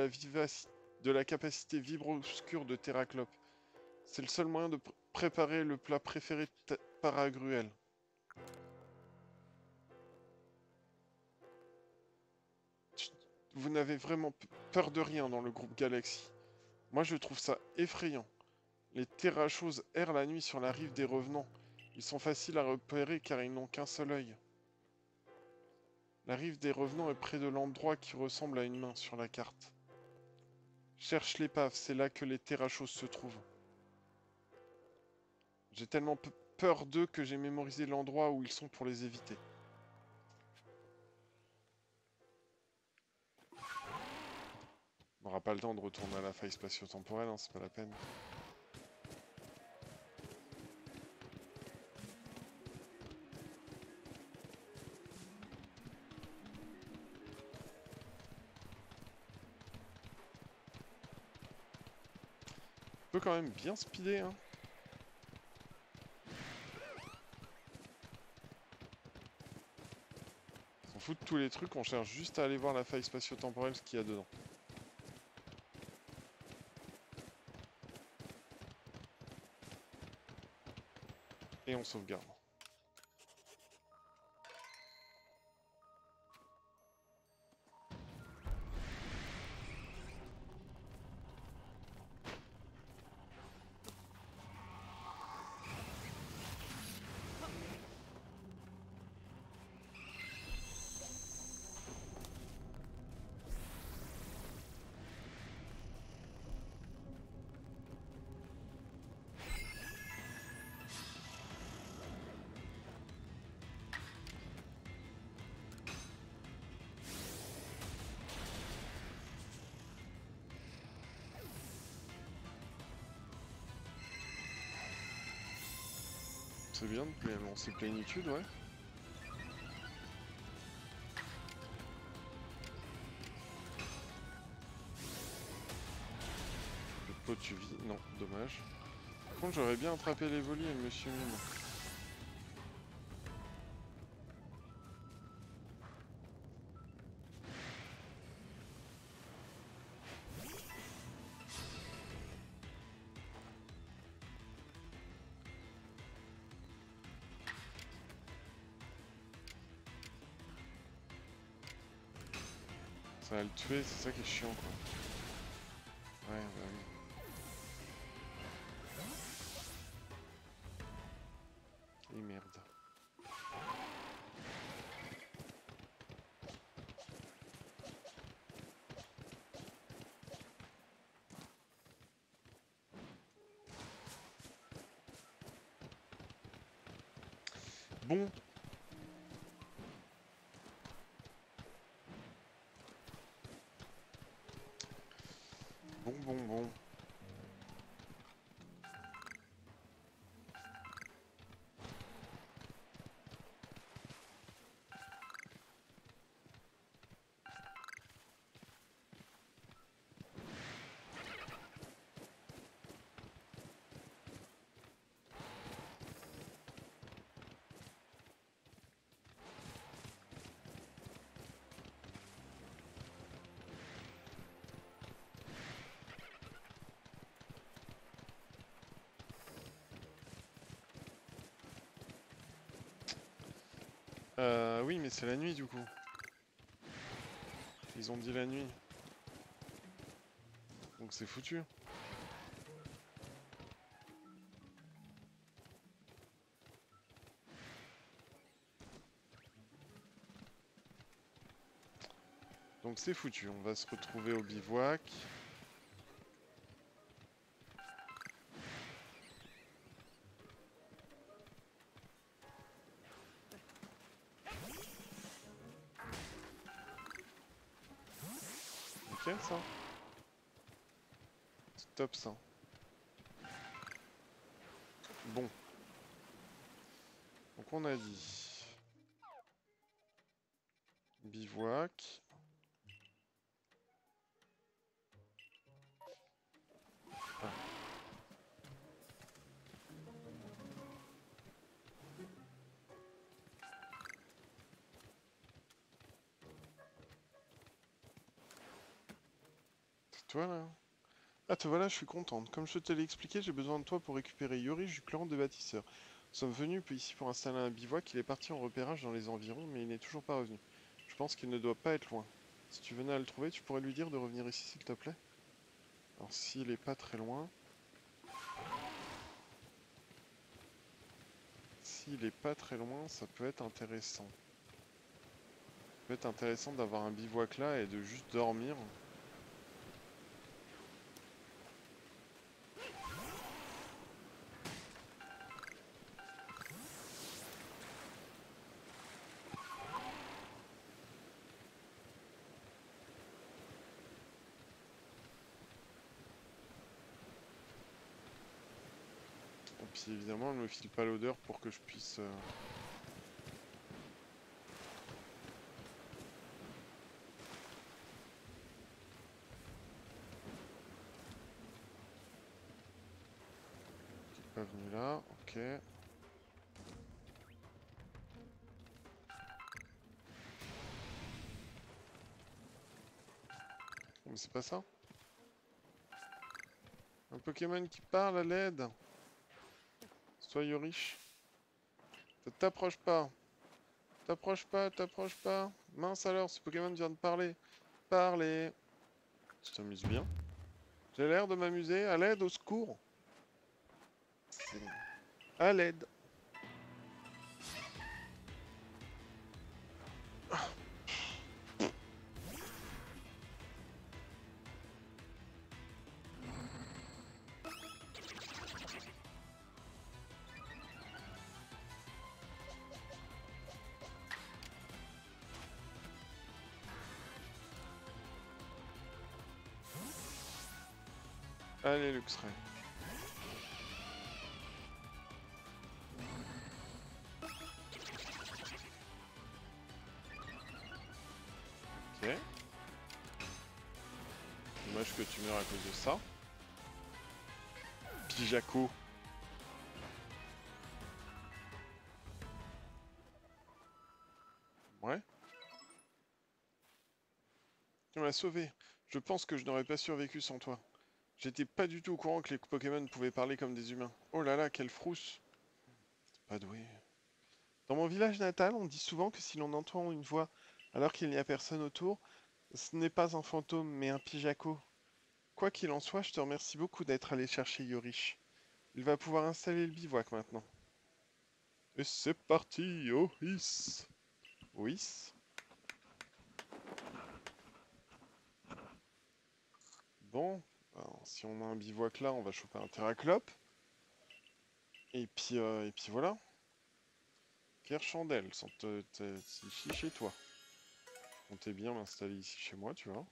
la capacité vibro-obscure de Terraclope. C'est le seul moyen de préparer le plat préféré de Paragruel. Vous n'avez vraiment peur de rien dans le groupe Galaxy. Moi, je trouve ça effrayant. Les terrachoses errent la nuit sur la rive des revenants. Ils sont faciles à repérer car ils n'ont qu'un seul œil. La rive des revenants est près de l'endroit qui ressemble à une main sur la carte. Cherche l'épave, c'est là que les terrachoses se trouvent. J'ai tellement peur d'eux que j'ai mémorisé l'endroit où ils sont pour les éviter. On n'aura pas le temps de retourner à la faille spatio-temporelle, hein, c'est pas la peine. On peut quand même bien speeder, hein. On s'en fout de tous les trucs, on cherche juste à aller voir la faille spatio-temporelle, ce qu'il y a dedans. Et on sauvegarde. C'est bien de lancer plénitude, ouais. Le pot tu vis, non, dommage. Par contre, j'aurais bien attrapé les volis et Monsieur Mime. Ça va le tuer, c'est ça qui est chiant, quoi. bah oui. Et merde. Bon. Bon. Oui, mais c'est la nuit du coup. Ils ont dit la nuit. Donc c'est foutu. Donc c'est foutu. On va se retrouver au bivouac. Nickel ça. C'est top ça. Bon. Donc on a dit bivouac. Ah. C'est toi là? Ah te voilà, je suis contente. Comme je te l'ai expliqué, j'ai besoin de toi pour récupérer Yorish du clan des bâtisseurs. Nous sommes venus ici pour installer un bivouac. Il est parti en repérage dans les environs, mais il n'est toujours pas revenu. Je pense qu'il ne doit pas être loin. Si tu venais à le trouver, tu pourrais lui dire de revenir ici s'il te plaît? Alors s'il est pas très loin... S'il est pas très loin, ça peut être intéressant. Ça peut être intéressant d'avoir un bivouac là et de juste dormir. Et puis évidemment, elle me file pas l'odeur pour que je puisse... Pas venu là, ok. Oh, mais c'est pas ça? Un Pokémon qui parle à l'aide. Soyez riche. T'approches pas. T'approches pas. Mince alors, ce Pokémon vient de parler. Parler. Tu t'amuses bien. J'ai l'air de m'amuser. À l'aide, au secours. À l'aide. Allez, Luxray. Ok. Dommage que tu meurs à cause de ça. Pijaco. Ouais. Tu m'as sauvé. Je pense que je n'aurais pas survécu sans toi. J'étais pas du tout au courant que les Pokémon pouvaient parler comme des humains. Oh là là, quelle frousse. Pas doué. Dans mon village natal, on dit souvent que si l'on entend une voix alors qu'il n'y a personne autour, ce n'est pas un fantôme, mais un Pijaco. Quoi qu'il en soit, je te remercie beaucoup d'être allé chercher Yorish. Il va pouvoir installer le bivouac maintenant. Et c'est parti, Oris. Oui. Bon, alors, si on a un bivouac là, on va choper un terraclope. Et puis voilà. Pierre Chandelle, sans ici chez toi. Je comptais bien m'installer ici chez moi, tu vois.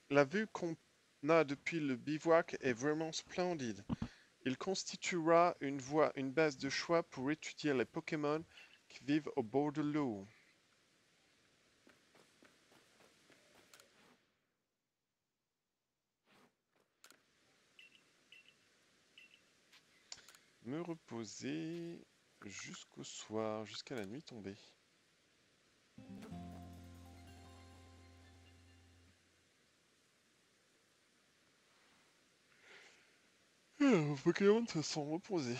La vue qu'on a depuis le bivouac est vraiment splendide. Il constituera une base de choix pour étudier les Pokémon qui vivent au bord de l'eau. Me reposer jusqu'au soir, jusqu'à la nuit tombée. Les Pokémon se sont reposés.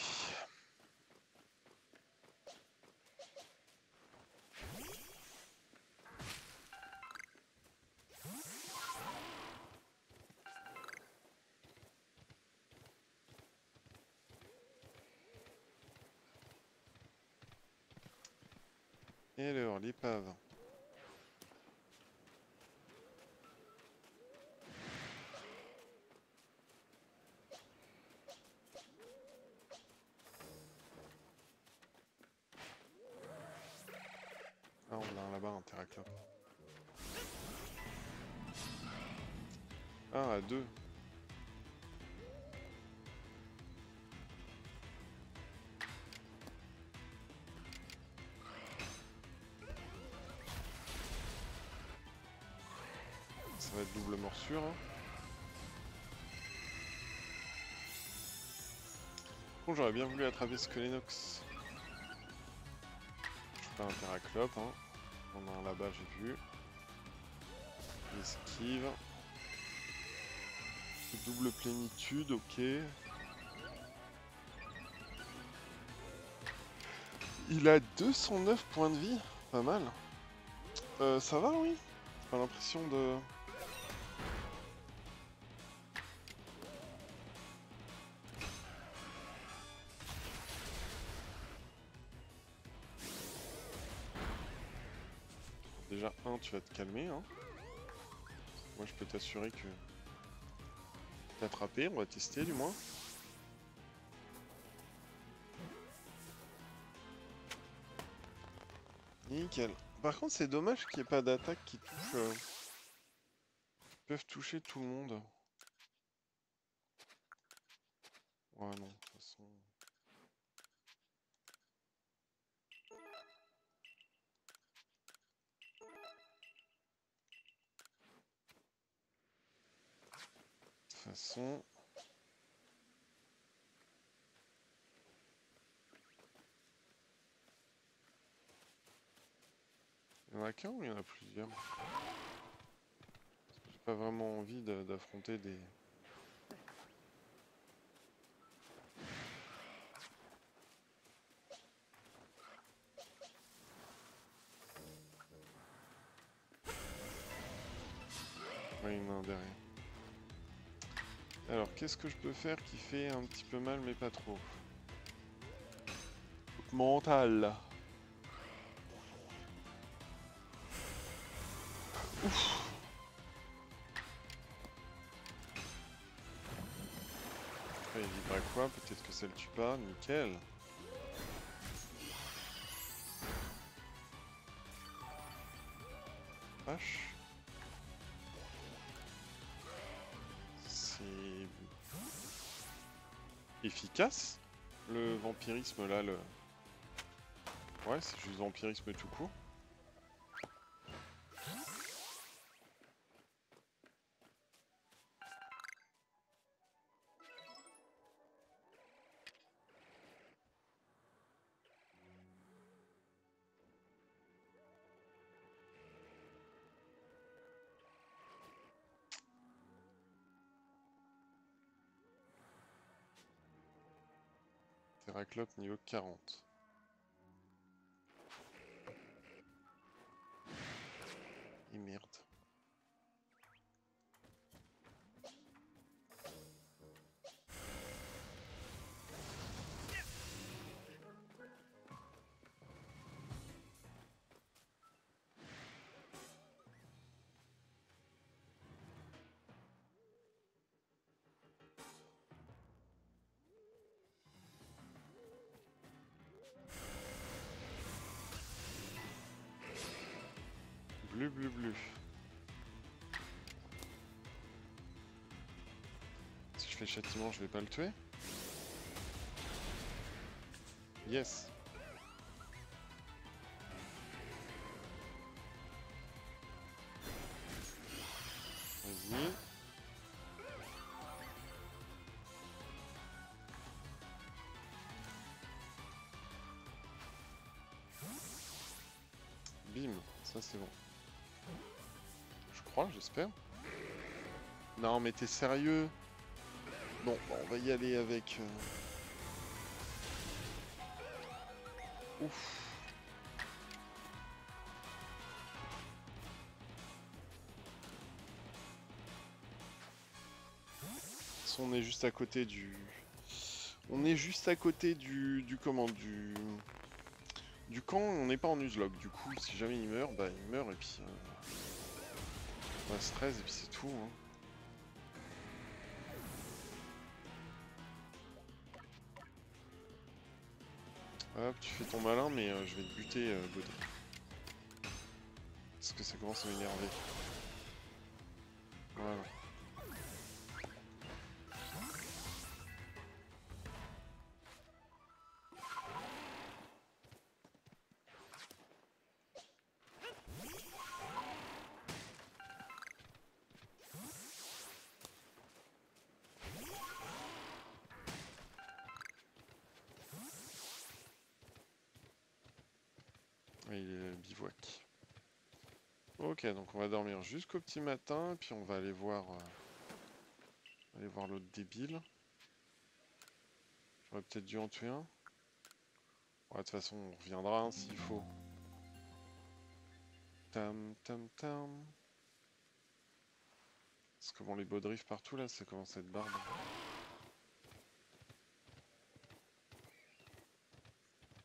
Et alors, l'épave. Ah, on a un là-bas, un Terraclope. Ah, à deux. Ça va être double morsure. Hein. Bon, j'aurais bien voulu attraper ce Skelenox. Je fais un Terraclope. Hein. On a un là-bas, j'ai vu. Esquive. Double plénitude, ok. Il a 209 points de vie. Pas mal. Ça va, oui. Pas l'impression de... Déjà, tu vas te calmer. Hein. Moi, je peux t'assurer que... T'attraper, on va tester du moins. Nickel. Par contre, c'est dommage qu'il n'y ait pas d'attaque qui touche... qui peuvent toucher tout le monde. Ouais, non, de toute façon... De toute façon... Il y en a qu'un ou il y en a plusieurs? J'ai pas vraiment envie d'affronter des... Ouais, il y en a un derrière. Alors, qu'est-ce que je peux faire qui fait un petit peu mal, mais pas trop? Mental. Ouf. Après, il vibra quoi? Peut-être que ça le tue pas. Nickel. Vache. C'est... efficace? Le vampirisme, là, le... Ouais, c'est juste vampirisme tout court. Terraclope niveau 40. Et merde. Blu, blu, blu. Si je fais châtiment, je vais pas le tuer. Yes. Vas-y. Bim, ça c'est bon. Je crois, j'espère. Non mais t'es sérieux? Bon, on va y aller avec... Ouf. On est juste à côté du... On est juste à côté du comment, du camp, on n'est pas en Nuzlocke. Du coup, si jamais il meurt, bah il meurt et puis... on va stress et puis c'est tout. Hein. Hop, tu fais ton malin, mais je vais te buter, Gaudry. Parce que ça commence à m'énerver. Voilà. Et il est bivouac. Ok, donc on va dormir jusqu'au petit matin, puis on va aller voir l'autre débile. J'aurais peut-être dû en tuer un. Ouais, de toute façon, on reviendra hein, s'il faut. Tam tam tam. Parce que bon, les beaux drifts partout là, ça commence à être barbe.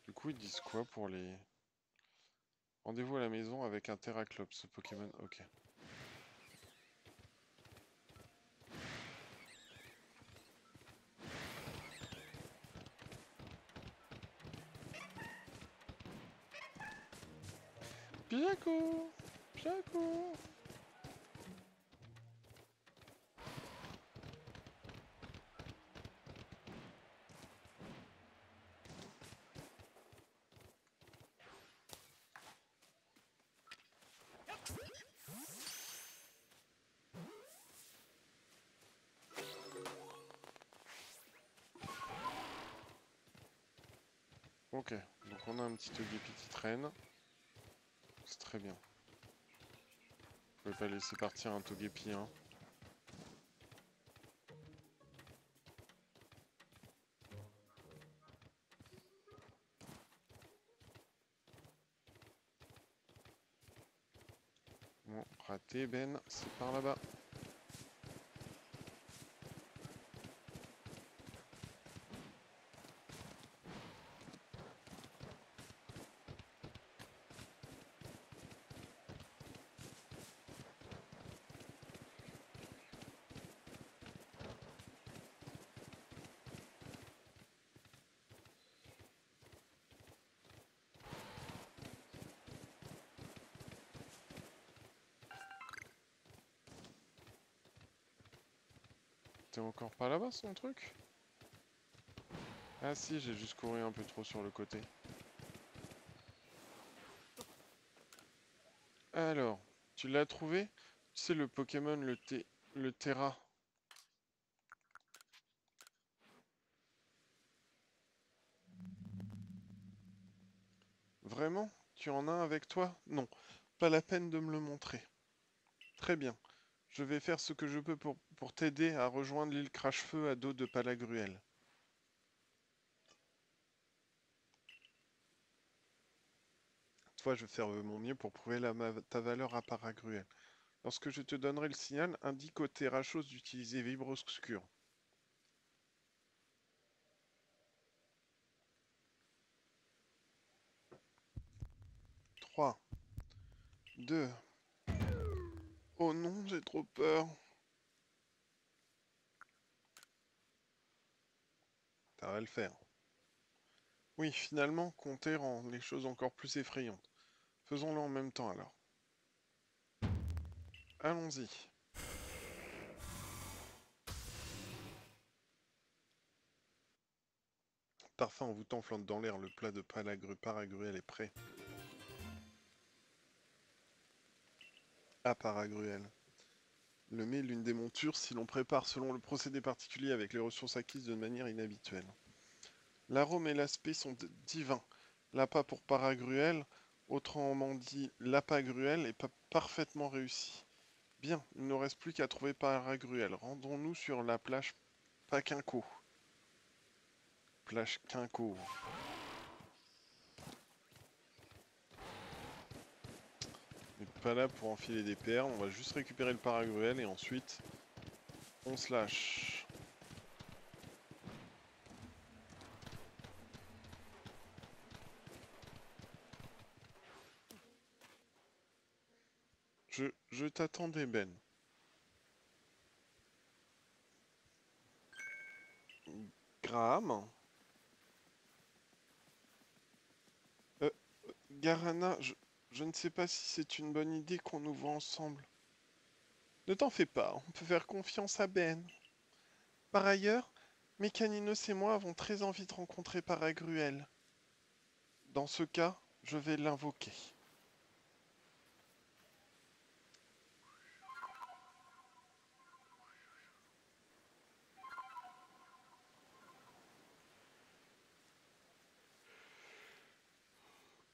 Du coup, ils disent quoi pour les... Rendez-vous à la maison avec un Terraclops, ce Pokémon. Ok. Piaco! Piaco! Ok, donc on a un petit Togepi qui traîne. C'est très bien. Vous pouvez pas laisser partir un Togepi, hein. Bon, raté Ben, c'est par là-bas. T'es encore pas là-bas, son truc? Ah si, j'ai juste couru un peu trop sur le côté. Alors, tu l'as trouvé? Tu sais le Pokémon, le Terra. Vraiment? Tu en as un avec toi? Non, pas la peine de me le montrer. Très bien. Je vais faire ce que je peux pour t'aider à rejoindre l'île Crache-Feu à dos de Palagruel. Toi, je vais faire mon mieux pour prouver ta valeur à Palagruel. Lorsque je te donnerai le signal, indique au Terrachos d'utiliser Vibroscure. 3, 2... Oh non, j'ai trop peur. Ça va le faire. Oui, finalement, compter rend les choses encore plus effrayantes. Faisons-le en même temps alors. allons-y. Parfait envoûtant flotte dans l'air, le plat de paragruel est prêt. Ah, paragruel. Le mets est l'une des montures si l'on prépare selon le procédé particulier avec les ressources acquises de manière inhabituelle. L'arôme et l'aspect sont divins. L'appât pour paragruel, autrement dit l'apagruel, est parfaitement réussi. Bien, il ne reste plus qu'à trouver paragruel. Rendons-nous sur la plage Paquinco. Plage Quinco. On n'est pas là pour enfiler des perles, on va juste récupérer le paragruel et ensuite on se lâche. Je t'attendais, Ben. Graham? Garana, je ne sais pas si c'est une bonne idée qu'on nous voit ensemble. Ne t'en fais pas, on peut faire confiance à Ben. Par ailleurs, Mécaninos et moi avons très envie de rencontrer Paragruel. Dans ce cas, je vais l'invoquer.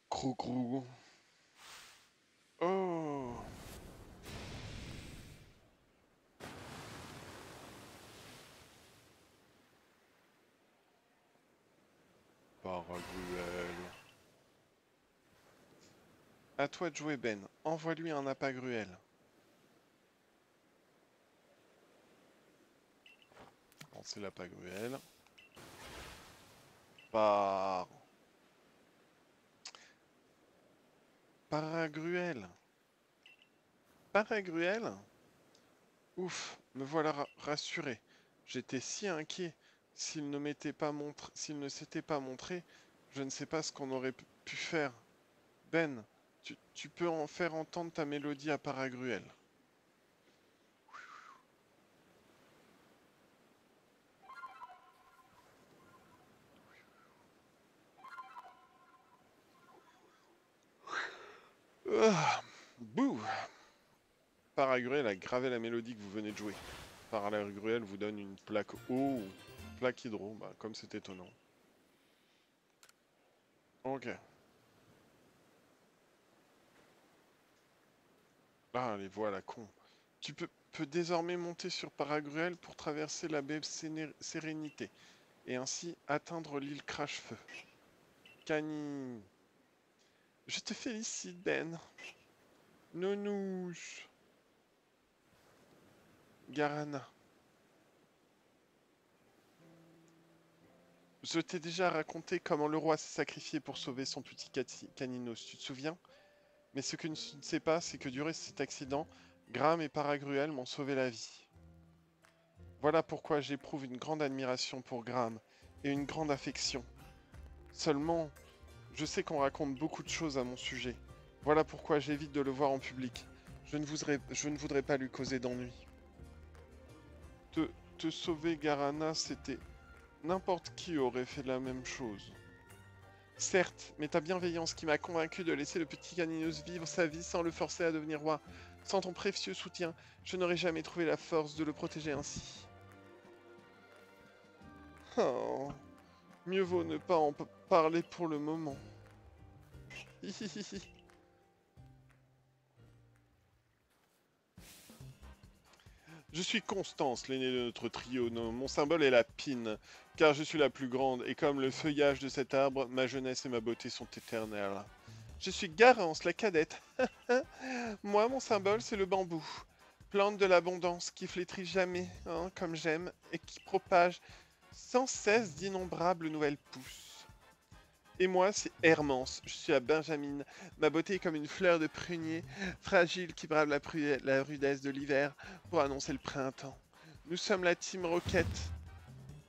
Crou-crou. Oh! Paragruel. À toi de jouer, Ben. Envoie-lui un apagruel. Lancer l'apagruel. Par... Paragruel. Paragruel? Ouf, me voilà rassuré. J'étais si inquiet. S'il ne s'était pas montré, je ne sais pas ce qu'on aurait pu faire. Ben, tu peux en faire entendre ta mélodie à Paragruel. Bouh! Paragruel a gravé la mélodie que vous venez de jouer. Paragruel vous donne une plaque eau, plaque hydro, bah, comme c'est étonnant. Ok. Ah, les voilà, con. Tu peux désormais monter sur Paragruel pour traverser la baie Sérénité et ainsi atteindre l'île Crache-Feu. Cani. Je te félicite, Ben. Nounouche. Garana. Je t'ai déjà raconté comment le roi s'est sacrifié pour sauver son petit Caninos, tu te souviens? Mais ce que tu ne sais pas, c'est que durant cet accident, Graham et Paragruel m'ont sauvé la vie. Voilà pourquoi j'éprouve une grande admiration pour Graham et une grande affection. Seulement, je sais qu'on raconte beaucoup de choses à mon sujet. Voilà pourquoi j'évite de le voir en public. Je ne voudrais pas lui causer d'ennui. Te sauver, Garana, c'était... N'importe qui aurait fait la même chose. Certes, mais ta bienveillance qui m'a convaincu de laisser le petit Caninos vivre sa vie sans le forcer à devenir roi. Sans ton précieux soutien, je n'aurais jamais trouvé la force de le protéger ainsi. Oh, mieux vaut ne pas en parler pour le moment. Je suis Constance, l'aînée de notre trio. Mon symbole est la pine, car je suis la plus grande, et comme le feuillage de cet arbre, ma jeunesse et ma beauté sont éternelles. Je suis Garance, la cadette. Moi, mon symbole, c'est le bambou. Plante de l'abondance qui flétrit jamais, hein, comme j'aime, et qui propage sans cesse d'innombrables nouvelles pousses. Et moi, c'est Hermance, je suis à Benjamine. Ma beauté est comme une fleur de prunier, fragile qui brave la rudesse de l'hiver pour annoncer le printemps. Nous sommes la Team Rocket.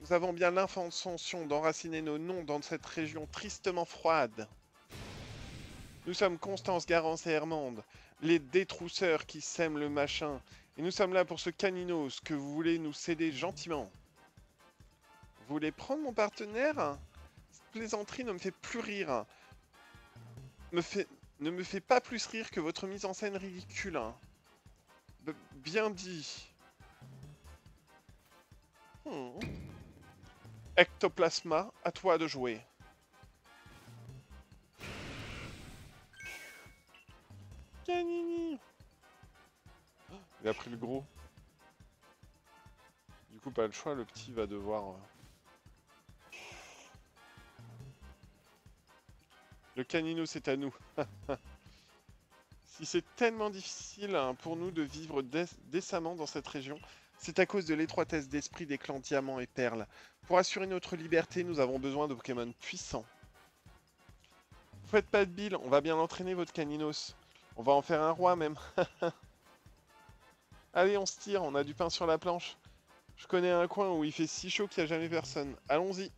Nous avons bien l'intention d'enraciner nos noms dans cette région tristement froide. Nous sommes Constance, Garance et Hermande, les détrousseurs qui sèment le machin. Et nous sommes là pour ce caninos que vous voulez nous céder gentiment. Vous voulez prendre mon partenaire? Cette plaisanterie ne me fait plus rire. Ne me fait pas plus rire que votre mise en scène ridicule. Hein. Bien dit. Hmm. Ectoplasma, à toi de jouer. Canini. Il a pris le gros. Du coup, pas le choix, le petit va devoir... Le canino, c'est à nous. Si c'est tellement difficile hein, pour nous de vivre décemment dans cette région, c'est à cause de l'étroitesse d'esprit des clans Diamant et Perle. Pour assurer notre liberté, nous avons besoin de Pokémon puissants. Faites pas de bile, on va bien l'entraîner votre Caninos. On va en faire un roi même. Allez, on se tire, on a du pain sur la planche. Je connais un coin où il fait si chaud qu'il n'y a jamais personne. Allons-y.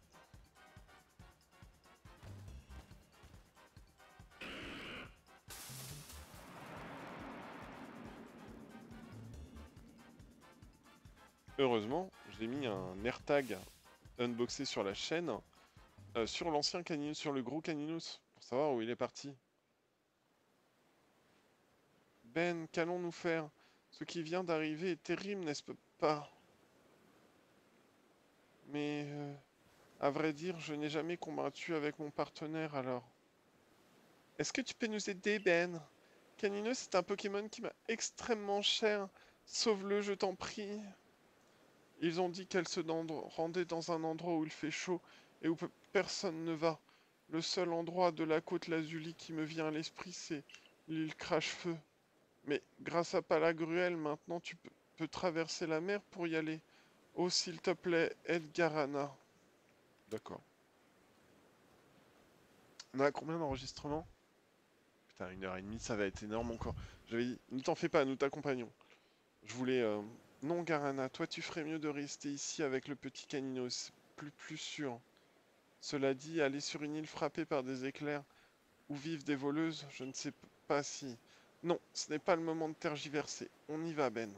Heureusement, j'ai mis un AirTag unboxé sur la chaîne, sur l'ancien Caninos, sur le gros Caninos, pour savoir où il est parti. Ben, qu'allons-nous faire? Ce qui vient d'arriver est terrible, n'est-ce pas? Mais, à vrai dire, je n'ai jamais combattu avec mon partenaire alors. Est-ce que tu peux nous aider, Ben? Caninos, c'est un Pokémon qui m'a extrêmement cher. Sauve-le, je t'en prie. Ils ont dit qu'elle se rendait dans un endroit où il fait chaud et où personne ne va. Le seul endroit de la côte Lazuli qui me vient à l'esprit, c'est l'île Crache-Feu. Mais grâce à Palagruel, maintenant tu peux traverser la mer pour y aller. Oh, s'il te plaît, aide Garana. D'accord. On a combien d'enregistrements? Putain, 1h30, ça va être énorme encore. J'avais dit, ne t'en fais pas, nous t'accompagnons. Je voulais... Non, Garana, toi tu ferais mieux de rester ici avec le petit Canino, c'est plus sûr. Cela dit, aller sur une île frappée par des éclairs, où vivent des voleuses, je ne sais pas si... Non, ce n'est pas le moment de tergiverser. On y va, Ben.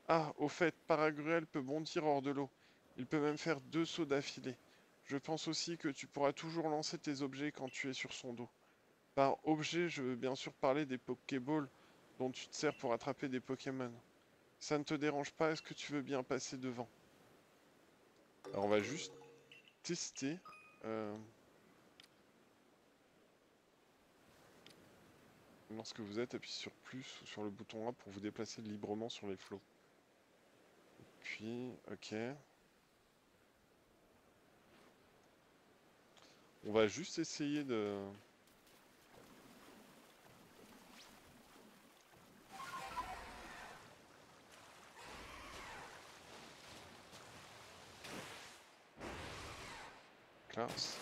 Ah, au fait, Paragruel peut bondir hors de l'eau. Il peut même faire 2 sauts d'affilée. Je pense aussi que tu pourras toujours lancer tes objets quand tu es sur son dos. Par objet, je veux bien sûr parler des Pokéballs dont tu te sers pour attraper des Pokémon. Ça ne te dérange pas, est-ce que tu veux bien passer devant? Alors on va juste tester. Lorsque vous êtes, appuyez sur plus ou sur le bouton A pour vous déplacer librement sur les flots. Puis, ok. On va juste essayer de... Classe.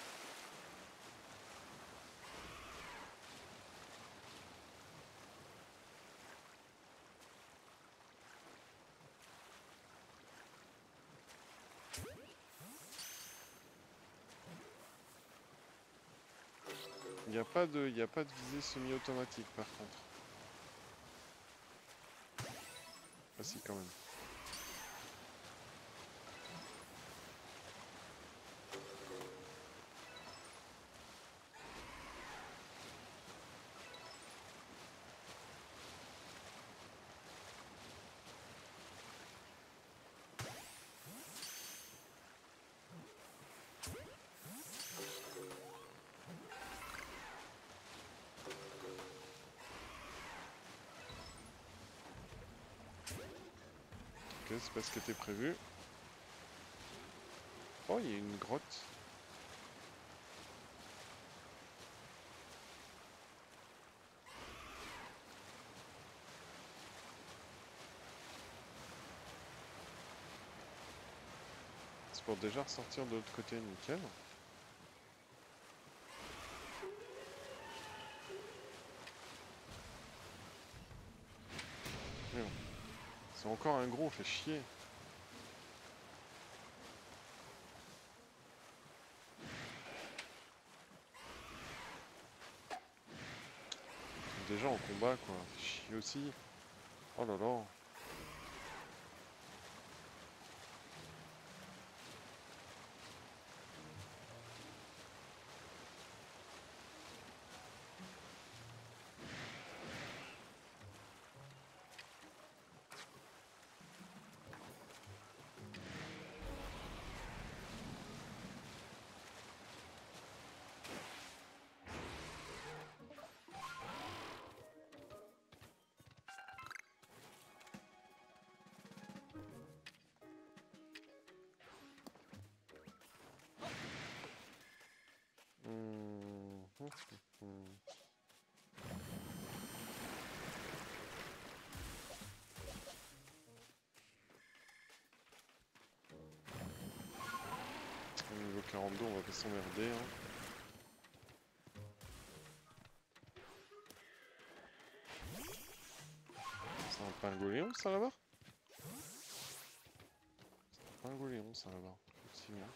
Il n'y a pas de visée semi-automatique par contre. Ah si quand même. Ok, c'est pas ce qui était prévu. Oh, il y a une grotte. C'est pour déjà ressortir de l'autre côté, nickel. Mais bon. C'est encore un gros, fait chier. déjà en combat, quoi. Chier aussi. Oh là là. Au niveau 42, on va pas s'emmerder. Hein. C'est un pingoléon, ça là-bas? C'est un pingoléon, ça là-bas, effectivement.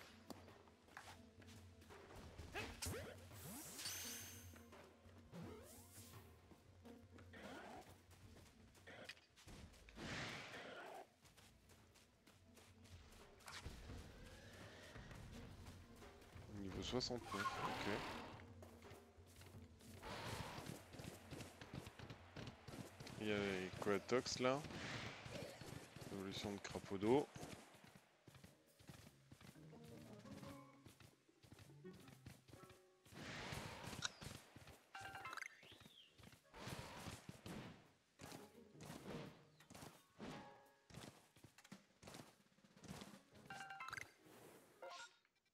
Niveau 69, ok. Il y a les Coatox là. Évolution de crapaud d'eau.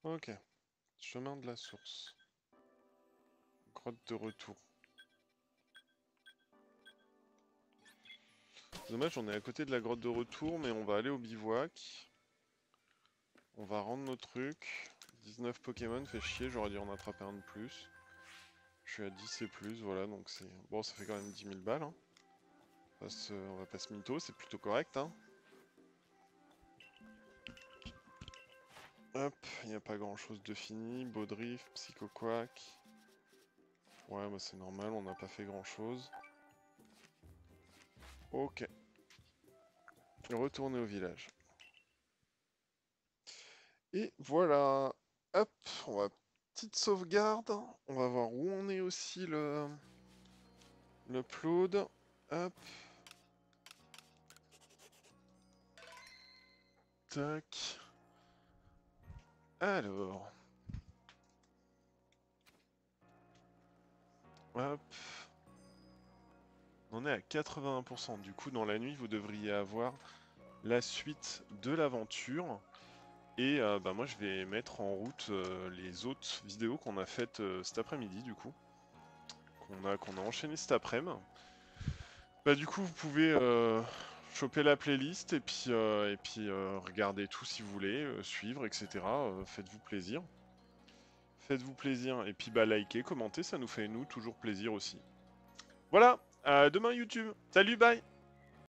Ok. Chemin de la source. Grotte de retour. Dommage, on est à côté de la grotte de retour, mais on va aller au bivouac. On va rendre nos trucs. 19 Pokémon, fait chier, j'aurais dû en attraper un de plus. Je suis à 10 et plus, voilà, donc c'est... Bon, ça fait quand même 10 000 balles. Hein. On va pas se mytho, c'est plutôt correct. Hein. Hop, il n'y a pas grand chose de fini. Baudrift, Psychoquack. Ouais, bah c'est normal, on n'a pas fait grand chose. Ok. Retourner au village. Et voilà. Hop, on va petite sauvegarde. On va voir où on est aussi l'upload. Hop. Tac. Alors. Hop. On est à 81%. Du coup, dans la nuit, vous devriez avoir la suite de l'aventure. Et bah moi, je vais mettre en route les autres vidéos qu'on a faites cet après-midi, du coup. Qu'on a enchaîné cet après-midi. Bah du coup, vous pouvez choper la playlist et puis, regarder tout si vous voulez, suivre, etc. Faites-vous plaisir. Faites-vous plaisir. Et puis bah likez, commentez, ça nous fait nous toujours plaisir aussi. Voilà, à demain YouTube. Salut, bye!